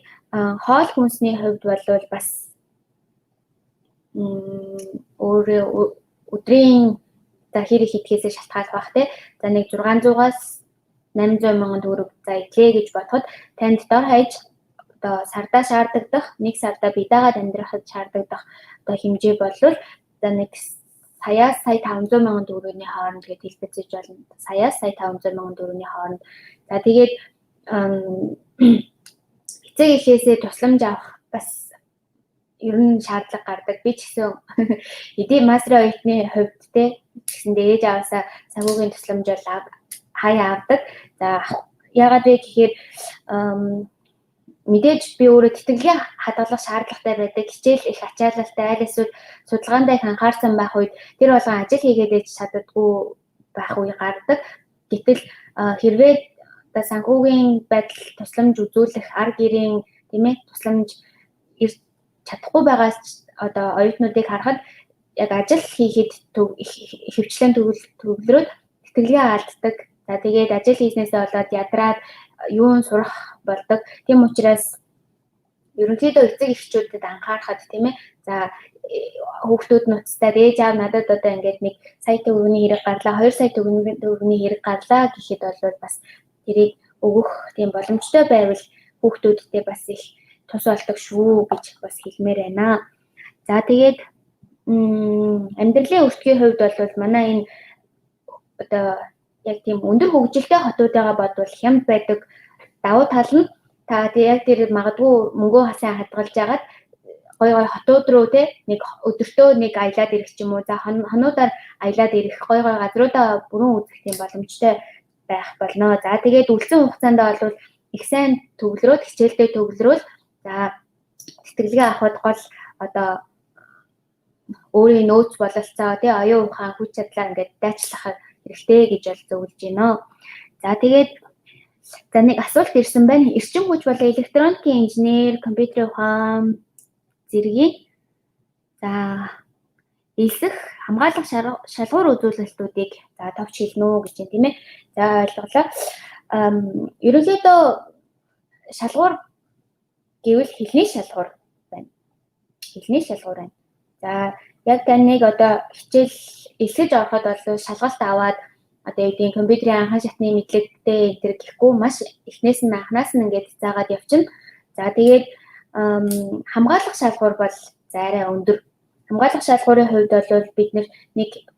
Speaker 2: хоол хүнсний хувьд бол бас өдрийн за хэр их идэхээс шалтгаалж байх те. За нэг 600-аас 800 мянган төгрөг за идлээ гэж бодоход танд дор хаяж одоо сардаа шаардагдах, нэг сардаа бидагаад амьдрахад шаардагдах одоо хэмжээ бол за нэг саяас сая 500 мянган төгрөгийн хооронд гэж хэлбэцэж болно. Саяас сая 500 мянган төгрөгийн хооронд. За тэгээд эцэг эхээсээ тусламж авах бас ер нь шаардлага гардаг. Би ч гэсэн эдийн мастрын оюутны хувьд те гэсэн ээж аваасаа санхүүгийн тусламж бол хаяа авдаг. За яагаад вэ гэхээр мэдээж би өөрөө тэтгэлгийн хадгалах шаардлагатай байдаг. Хичээл их ачаалалтай айл эсвэл судалгаандаа их анхаарсан байх үед тэр болгон ажил хийгээд чаддаггүй байх үе гардаг. Гэтэл хэрвээ одоо санхүүгийн байдал тусламж үзүүлэх арга гэрийн тийм ээ тусламж ирж чадахгүй байгаа одоо оюутнуудыг харахад яг ажил хийхэд хөвчлэн төвлөрөөд тэтгэлгээ алддаг. За тэгээд ажил хийснээсээ болоод ядраад юун сурах болдог. Тийм учраас ерөнхийдөө эцэг эхчүүдэд анхаарахад тийм ээ. За хүүхдүүд нуцтай ээж аав надад одоо ингээд нэг сая төгрөгийн хэрэг гарлаа, 2 сая төгрөгийн хэрэг гарлаа гэхэд бол бас тэрийг өгөх тийм боломжтой байвал хүүхдүүдтэй бас их тус болдог шүү гэж бас хэлмээр байна. За тэгээд амьдралын өртгийн хувьд бол манай энэ одоо яг тийм өндөр хөгжилтэй хотуудаа бодвол хямд байдаг давуу тал нь та яг тэр магадгүй мөнгөө хасаа хадгалж агаад гой хотууд руу те нэг өдөртөө нэг аялаад ирэх ч юм уу за хонуудаар аялаад ирэх гой газруудаа бүрэн үзэх тийм боломжтой байх болно. За тэгээд үлдсэн хугацаанд бол их сайн төвлөрөөд хичээлдээ төвлөрөөл за тэтгэлгээ авахд гол одоо өөрийн нөөц бололцоо тий оюун ухаан хүч чадлаа ингээд дайчлах хэрэгтэй гэж бол зөвлөж байна. За тэгээд за нэг асуулт ирсэн байна. Эрчим хүч болон электроникийн инженер, компьютерийн ухаан зэргийн за элсэх хамгаалах шалгуур үзүүлэлтүүдийг за товч хэлнэ үү гэж юм тийм ээ. За ойлголоо. Ерөнхийдөө шалгуур гэвэл хэлний шалгуур байна. Хэлний шалгуур байна. За яг таныг одоо хичээл элсэж ороход бол шалгалт аваад одоо юу гэдэг компьютерийн анхан шатны мэдлэгтэй энэ гэхгүй маш эхнээс нь анханаас нь ингээд заагаад явчихна. За тэгээд хамгаалах шалгуур бол арай өндөр. Хамгаалах шалгуурын хувьд бол бид нэг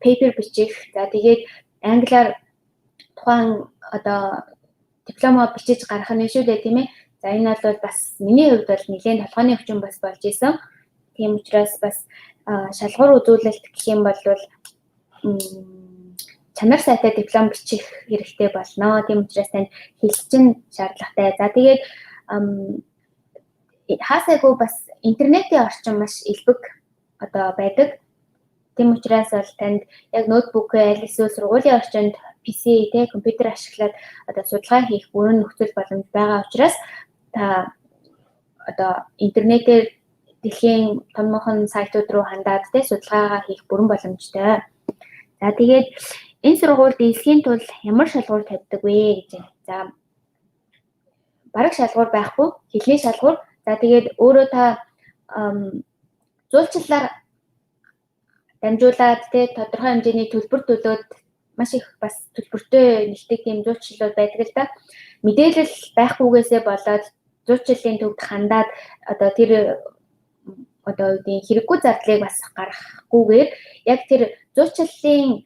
Speaker 2: paper бичих. За тэгээд англиар тухайн одоо дипломо бичиж гаргах нь шүү дээ тийм ээ. За энэ бол бас миний хувьд бол нэлээд толгойн өвчин бас болж исэн. Тийм учраас бас шалгуур үзүүлэлт гэх юм бол чанар сайтай диплом бичих хэрэгтэй болно. Тийм учраас танд хэлчин шаардлагатай. За тэгээд хаасайгүй бас интернетийн орчин маш элбэг одоо байдаг. Тийм учраас бол танд яг ноутбук аль эсвэл сургуулийн орчинд PC тэ компьютер ашиглаад одоо судалгаа хийх бүрэн нөхцөл боломж байгаа учраас та одоо интернетээр дэлхийн томоохон сайтууд руу хандаад тэ судалгаагаа хийх бүрэн боломжтой. За тэгээд энэ сургууль дэлхийн тул ямар шалгуур тавьдаг вэ гэж байна. За бараг шалгуур байхгүй, хэлний шалгуур. За тэгээд өөрөө та зуулчлалаар дамжуулаад тэ тодорхой хэмжээний төлбөр төлөөд маш их бас төлбөртэй нэгтгэх тийм зуучлалууд байдаг л да. Мэдээлэл байхгүйгээсээ болоод зуучлалын төвд хандаад одоо тэр одоо хэрэггүй зардлыг бас гаргахгүйгээр яг тэр зуучлалын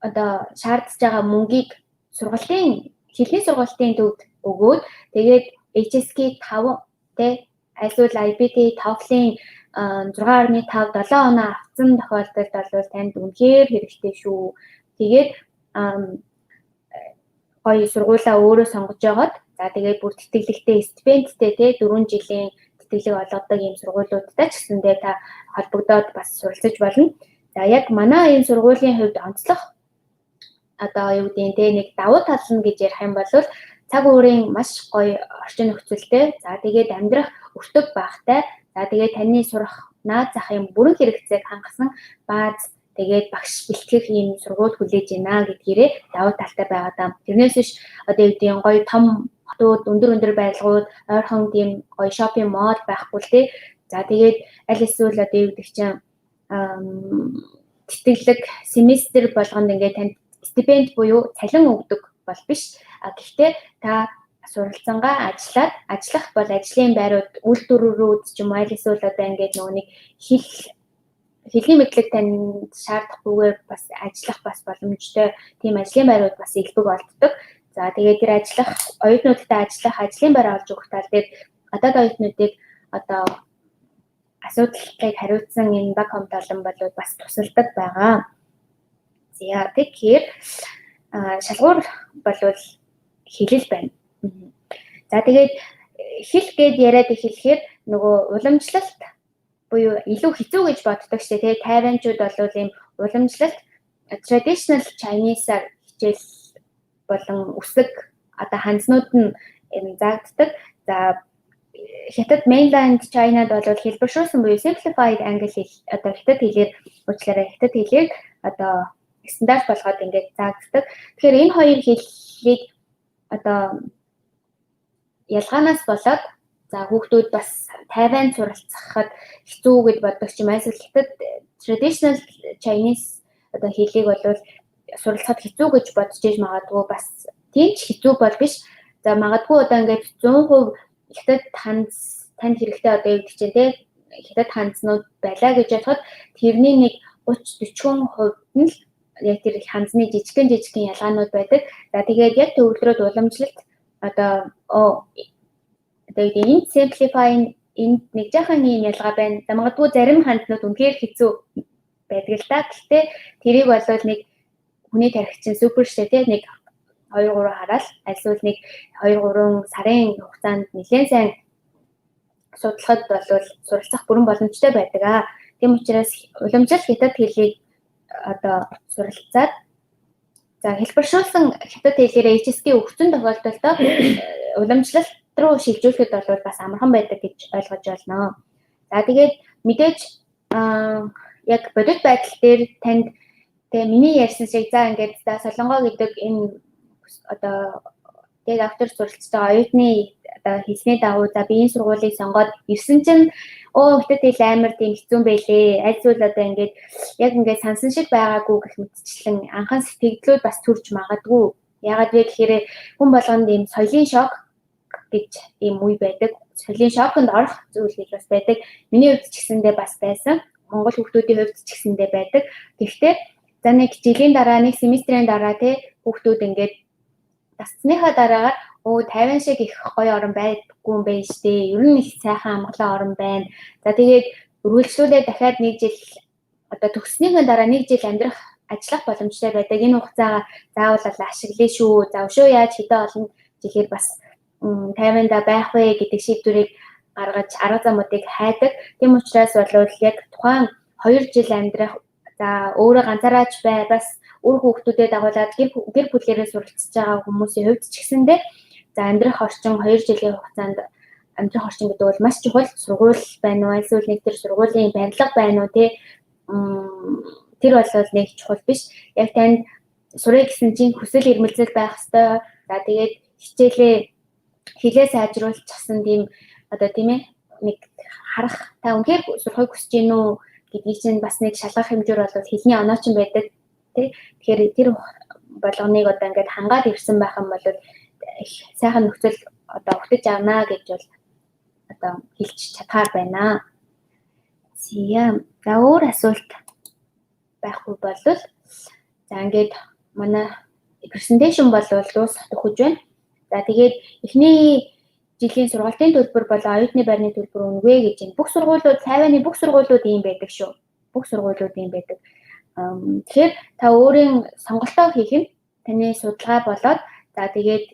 Speaker 2: одоо шаардж байгаа мөнгийг хэлний сургалтын төвд өгөөд тэгээд HSK 5 тэ эсвэл IBT TOEFL-ийн 6.5 7 оноо авсан тохиолдолд бол танд үнэхээр хэрэгтэй шүү. Тэгээд гоё сургуулаа өөрөө сонгож яваад за тэгээд бүр тэтгэлэгтэй стипендтэй тэ 4 жилийн тэтгэлэг олгодог ийм сургуулиудтай ч гэсэндээ та холбогдоод бас суралцаж болно. За яг манай энэ сургуулийн хувьд онцлог одоо юу гэдэг нь нэг давуу тал нь гэж ярих юм бол цаг үеийн маш гоё орчин нөхцөлтэй. За тэгээд амьдрах өртөг багтай. За тэгээд таны сурах наад захын бүрэн хэрэгцээг хангасан бааз тэгээд багш бэлтгэх ийм сургууль хүлээж байна гэдгээрээ давуу талтай байгаа даа. Тэрнээс биш одоо юу гэдэг нь гоё том хотууд, өндөр байрлагууд, ойрхон тийм гоё шопинг мол байхгүй л тий. За тэгээд аль эсвэл одоо юу гэдэг чинь тэтгэлэг семестр болгонд ингээд танд стипенд буюу цалин өгдөг бол биш. Гэхдээ та суралцсангаа ажиллах бол ажлын байрууд үйлдвэрүүд ч юм уу аль эсвэл одоо ингээд нөгөө нэг хэлний мэдлэг танд шаардахгүйгээр бас ажиллах бас боломжтой тийм ажлын байрууд бас элбэг олддог. За тэгээд тэр оюутнуудтай ажиллах ажлын байр олж өгөх тал дээр гадаад оюутнуудыг одоо асуудлыг хариуцсан энэ баг хамталан бол бас тусалдаг байгаа. За тэгэхээр шалгуур бол хэлэл байна. За тэгээд хэл гээд яриад эхлэхээр нөгөө уламжлалт буюу илүү хэцүү гэж боддог шүү дээ. Тайванчууд бол ийм уламжлалт traditional Chinese-аар хичээл болон үсэг одоо ханзнууд нь заагддаг. За хятад mainland China-д бол хэлбэршүүлсэн буюу simplified англи хэл одоо хятад хэлээр уучлаарай хятад хэлийг одоо стандарт болгоод ингээд заагддаг. Тэгэхээр энэ хоёр хэллийг одоо ялгаанаас болоод за хүүхдүүд бас Тайвань суралцахад хэцүү гэж боддог ч юм эсвэл хятад traditional Chinese одоо хэлийг бол суралцахад хэцүү гэж бодож иж магадгүй бас тийм ч хэцүү бол биш. За магадгүй одоо ингээд 100% хятад танд хэрэгтэй одоо юу гэж чинь хятад ханзнууд байлаа гэж бодоход тэрний нэг 30-40% нь л яг тэр ханзны жижигхэн ялгаанууд байдаг. За тэгээд яг төвлөрөөд уламжлалт одоо энэ simplifying энд нэг жаахан ийм ялгаа байна. За магадгүй зарим хандлууд үнэхээр хэцүү байдаг л та. Гэхдээ тэрийг бол нэг хүний тархичин супер штэ нэг 2-3 хараад альсвал нэг 2-3 сарын хугацаанд нэлээд сайн судлахад бол суралцах бүрэн боломжтой байдаг. Тийм учраас уламжлалт хятад хэлийг одоо суралцаад за хэлбэршүүлсэн хятад хэлээр HSK өгсөн тохиолдолд уламжлалт руу шилжүүлэхэд бол бас амархан байдаг гэж ойлгож байна. За тэгээд мэдээж яг бодит байдал дээр танд миний ярьсан шиг за ингээд солонгоо гэдэг энэ одоо тэгээд автор суралцж байгаа оюутны одоо хэлсний дагуу за би энэ сургуулийг сонгоод ирсэн чинь хятад хэл амар тийм хэцүү байлээ. Аль зүйл одоо ингээд яг ингээд сансан шиг байгаагүй гэх мэтчлэн анхан сэтгэлдлүүд бас төрж магадгүй. Яагаад вэ гэхээр хүн болгонд ийм соёлын шок гэж ийм үе байдаг. Соёлын шоконд орох зүйл гэж бас байдаг. Миний хувьд ч гэсэндээ бас байсан. Монгол хүүхдүүдийн хувьд ч гэсэндээ байдаг. Гэхдээ за нэг жилийн дараа нэг семестрийн дараа хүүхдүүд ингээд тасцсныхаа дараагаар Тайвань шиг их гоё орн байдаггүй юм байна штэ. Ер нь их сайхан амгалан орн байна. За тэгээд үргэлжлүүлээ дахиад нэг жил одоо төгссөнийхээ дараа нэг жил амьдрах ажиллах боломжтой байдаг. Энэ хугацаагаа заавал ашиглая шүү. За өшөө яаж хэдэн олон жилээр бас Тайванда байх вэ гэдэг шийдвэрийг гаргаж арга замуудыг хайдаг. Тийм учраас бол яг тухайн 2 жил амьдрах за өөрөө ганцаараач бай бас үр хүүхдүүдэд дагуулад гэр бүлээрээ суралцж байгаа хүмүүсийн хувьд ч гэсэндээ за амьдрах орчин 2 жилийн хугацаанд амьдрах орчин гэдэг бол маш чухал. Сургууль байна уу? Эсвэл нэг төр сургуулийн барилга байна уу? Тэр бол нэг чухал биш. Яг танд сурах гэсэн чинь хүсэл эрмэлзэл байх ёстой. За тэгээд хичээлээ хилээ сайжруулчихсан тийм одоо тийм ээ нэг харах та үнээр сурахыг хүсэж гин үү гэдгийг чинь бас нэг шалгах хэмжээр бол хэлний онооч юм байдаг тий. Тэгэхээр тэр болгоныг одоо ингээд хангаад ирсэн байх юм бол их сайхан нөхцөл одоо өгтөж авнаа гэж бол одоо хэлж чадхаар байна. За өөр асуулт байхгүй бол за ингээд манай presentation бол дуусах төгөж байна. За тэгээд эхний жилийн сургалтын төлбөр болон оюутны байрны төлбөр өнгөө гэж байна. Бүх сургуулиуд Тайваны бүх сургуулиуд ийм байдаг шүү. Бүх сургуулиуд ийм байдаг. Тэгэхээр та өөрийн сонголтоо хийх нь таны судалгаа болоод за тэгээд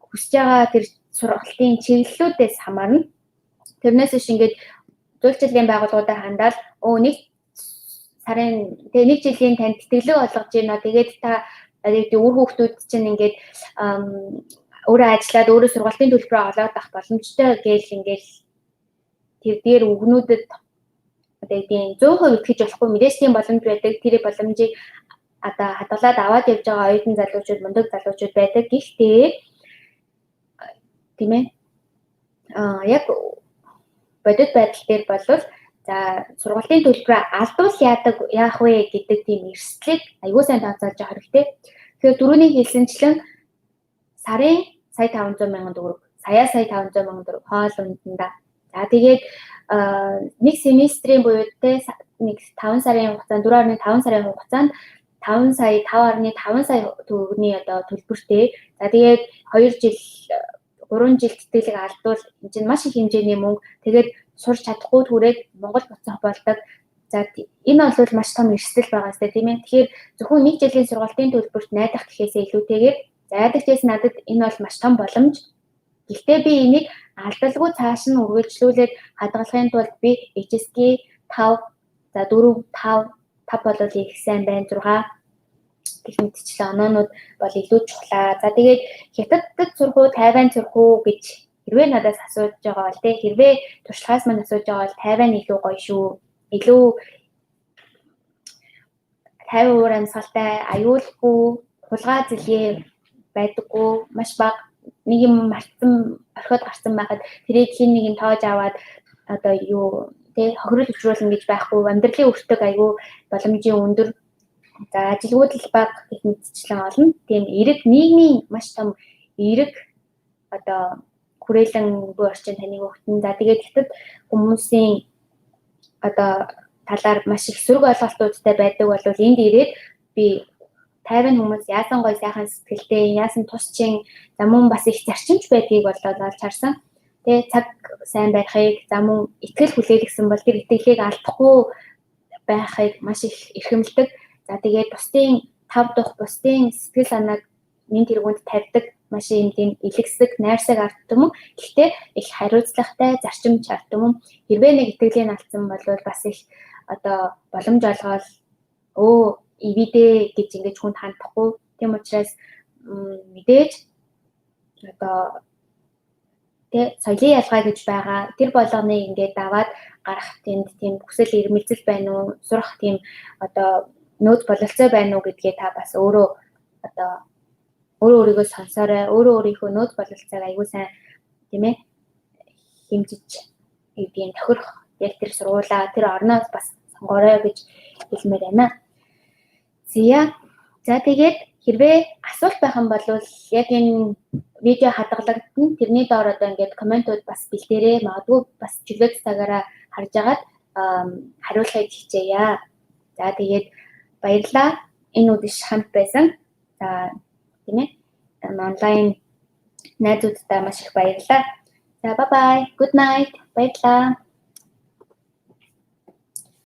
Speaker 2: хүсэж байгаа тэр сургалтын чиглэлүүдээс хамаарна. Тэрнээс биш ингээд зөвлөлийн байгууллагуудаа хандаад нэг сарын тэгээ нэг жилийн танд тэтгэлэг олгож байна. Тэгээд та үр хүүхдүүд чинь ингээд өөрөө ажиллаад өөрөө сургалтын төлбөрөө олоод авах боломжтой гэж ингээд тэр дээр өгнүүдэд одоо тийм 100% итгэж болохгүй мэдээж тийм боломж байдаг. Тэр боломжийг одоо хадгалаад аваад явж байгаа оюутан залуучууд, мундаг залуучууд байдаг. Гэхдээ тийм ээ яг бодит байдал дээр бол за сургалтын төлбөрөө алдвал яах вэ гэдэг тийм эрсдлийг аягүй сайн тооцоолж авах хэрэгтэй. Тэгэхээр дөрөвний хэлсэнчлэн сарын сая 500 мянган төгрөг, сая 500 мянган төгрөг хоол унданда. За тэгээд нэг семестрийн буюу нэг 5 сарын хугацаанд 4.5 сарын хугацаанд 5 сая 5.5 сая төгрөгийн одоо төлбөртэй. За тэгээд 2 жил 3 жил тэтгэлэг алдвал энэ чинь маш их хэмжээний мөнгө. Тэгээд сурч чадахгүй түрээд Монгол буцах болдог. За энэ бол маш том эрсдэл байгаа сте тийм ээ. Тэгэхээр зөвхөн нэг жилийн сургалтын төлбөрт найдах гэхээсээ илүүтэйгээр зайдагчээс надад энэ бол маш том боломж. Гэхдээ би энийг алдалгүй цааш нь үргэлжлүүлээд хадгалахын тулд би HSK 5 за 4 5 бол их сайн байна 6 гэх мэтчлэн оноонууд бол илүү чухлаа. За тэгээд хятадд сурах уу, Тайванд сурах уу гэж хэрвээ надаас асууж байгаа бол тэ хэрвээ туршлагаас мань асууж байгаа бол Тайван илүү гоё шүү. Илүү Тайван уур амьсгалтай, аюулгүй, хулгай зэлгээ байдаггүй, маш бага нэг юм мартсан, орхиод гарсан байхад тэрийг хин нэг нь тоож аваад одоо юу тэ хохирол өчрүүлнэ гэж байхгүй, амьдралын өртөг аюу боломжийн өндөр. За ажилгүйдэл бага гэх мэтчлэн олно. Тийм эрэг нийгмийн маш том эрэг одоо хүрээлэн буй орчин таныг өгтөн. За тэгээд хятад хүмүүсийн одоо талаар маш их сөрөг ойлголтуудтай байдаг бол энд ирээд би Тайван хүмүүс яасан гоё сайхан сэтгэлтэй, яасан тусчин, за мөн бас их зарчимч байдгийг бол олж харсан. Тэгээ цаг сайн байхыг, за мөн итгэл хүлээлгсэн бол тэр итгэлийг алдахгүй байхыг маш их эрхэмлдэг. За тэгээд бусдын тав дух, бусдын сэтгэл санааг нэн тэргуунд тавьдаг, маш юм тийм илгэсдэг, найрсаг ард түмэн. Гэхдээ их хариуцлагатай, зарчимч ард түмэн. Хэрвээ нэг итгэлийн алдсан бол бас их одоо боломж олгоод ивидэ гэж ингэж хүнд хандахгүй. Тийм учраас мэдээж одоо тэ соёлын ялгаа гэж байгаа. Тэр болгоныг ингээд даваад гарах тийм хүсэл эрмэлзэл байна уу? Сурах тийм одоо нөөц бололцоо байна уу гэдгээ та бас өөрөө одоо өөрийгөө сонсоорой. Өөрийнхөө нөөц бололцоог аягүй сайн тийм ээ хэмжиж ийм тохирох яг тэр сургуулаа тэр орноос бас сонгоорой гэж хэлмээр байна. За тэгээд хэрвээ асуулт байх юм бол яг энэ видео хадгалагдана. Тэрний доор одоо ингээд комментууд бас бэлдээрэй. Магадгүй бас чөлөөт цагаараа харж агаад хариулахыг хичээе. За тэгээд баярлалаа. Энэ үдэш хамт байсан. За тийм ээ. Онлайн найзуудтай маш их баярлалаа. За bye bye. Good night. Баярлалаа.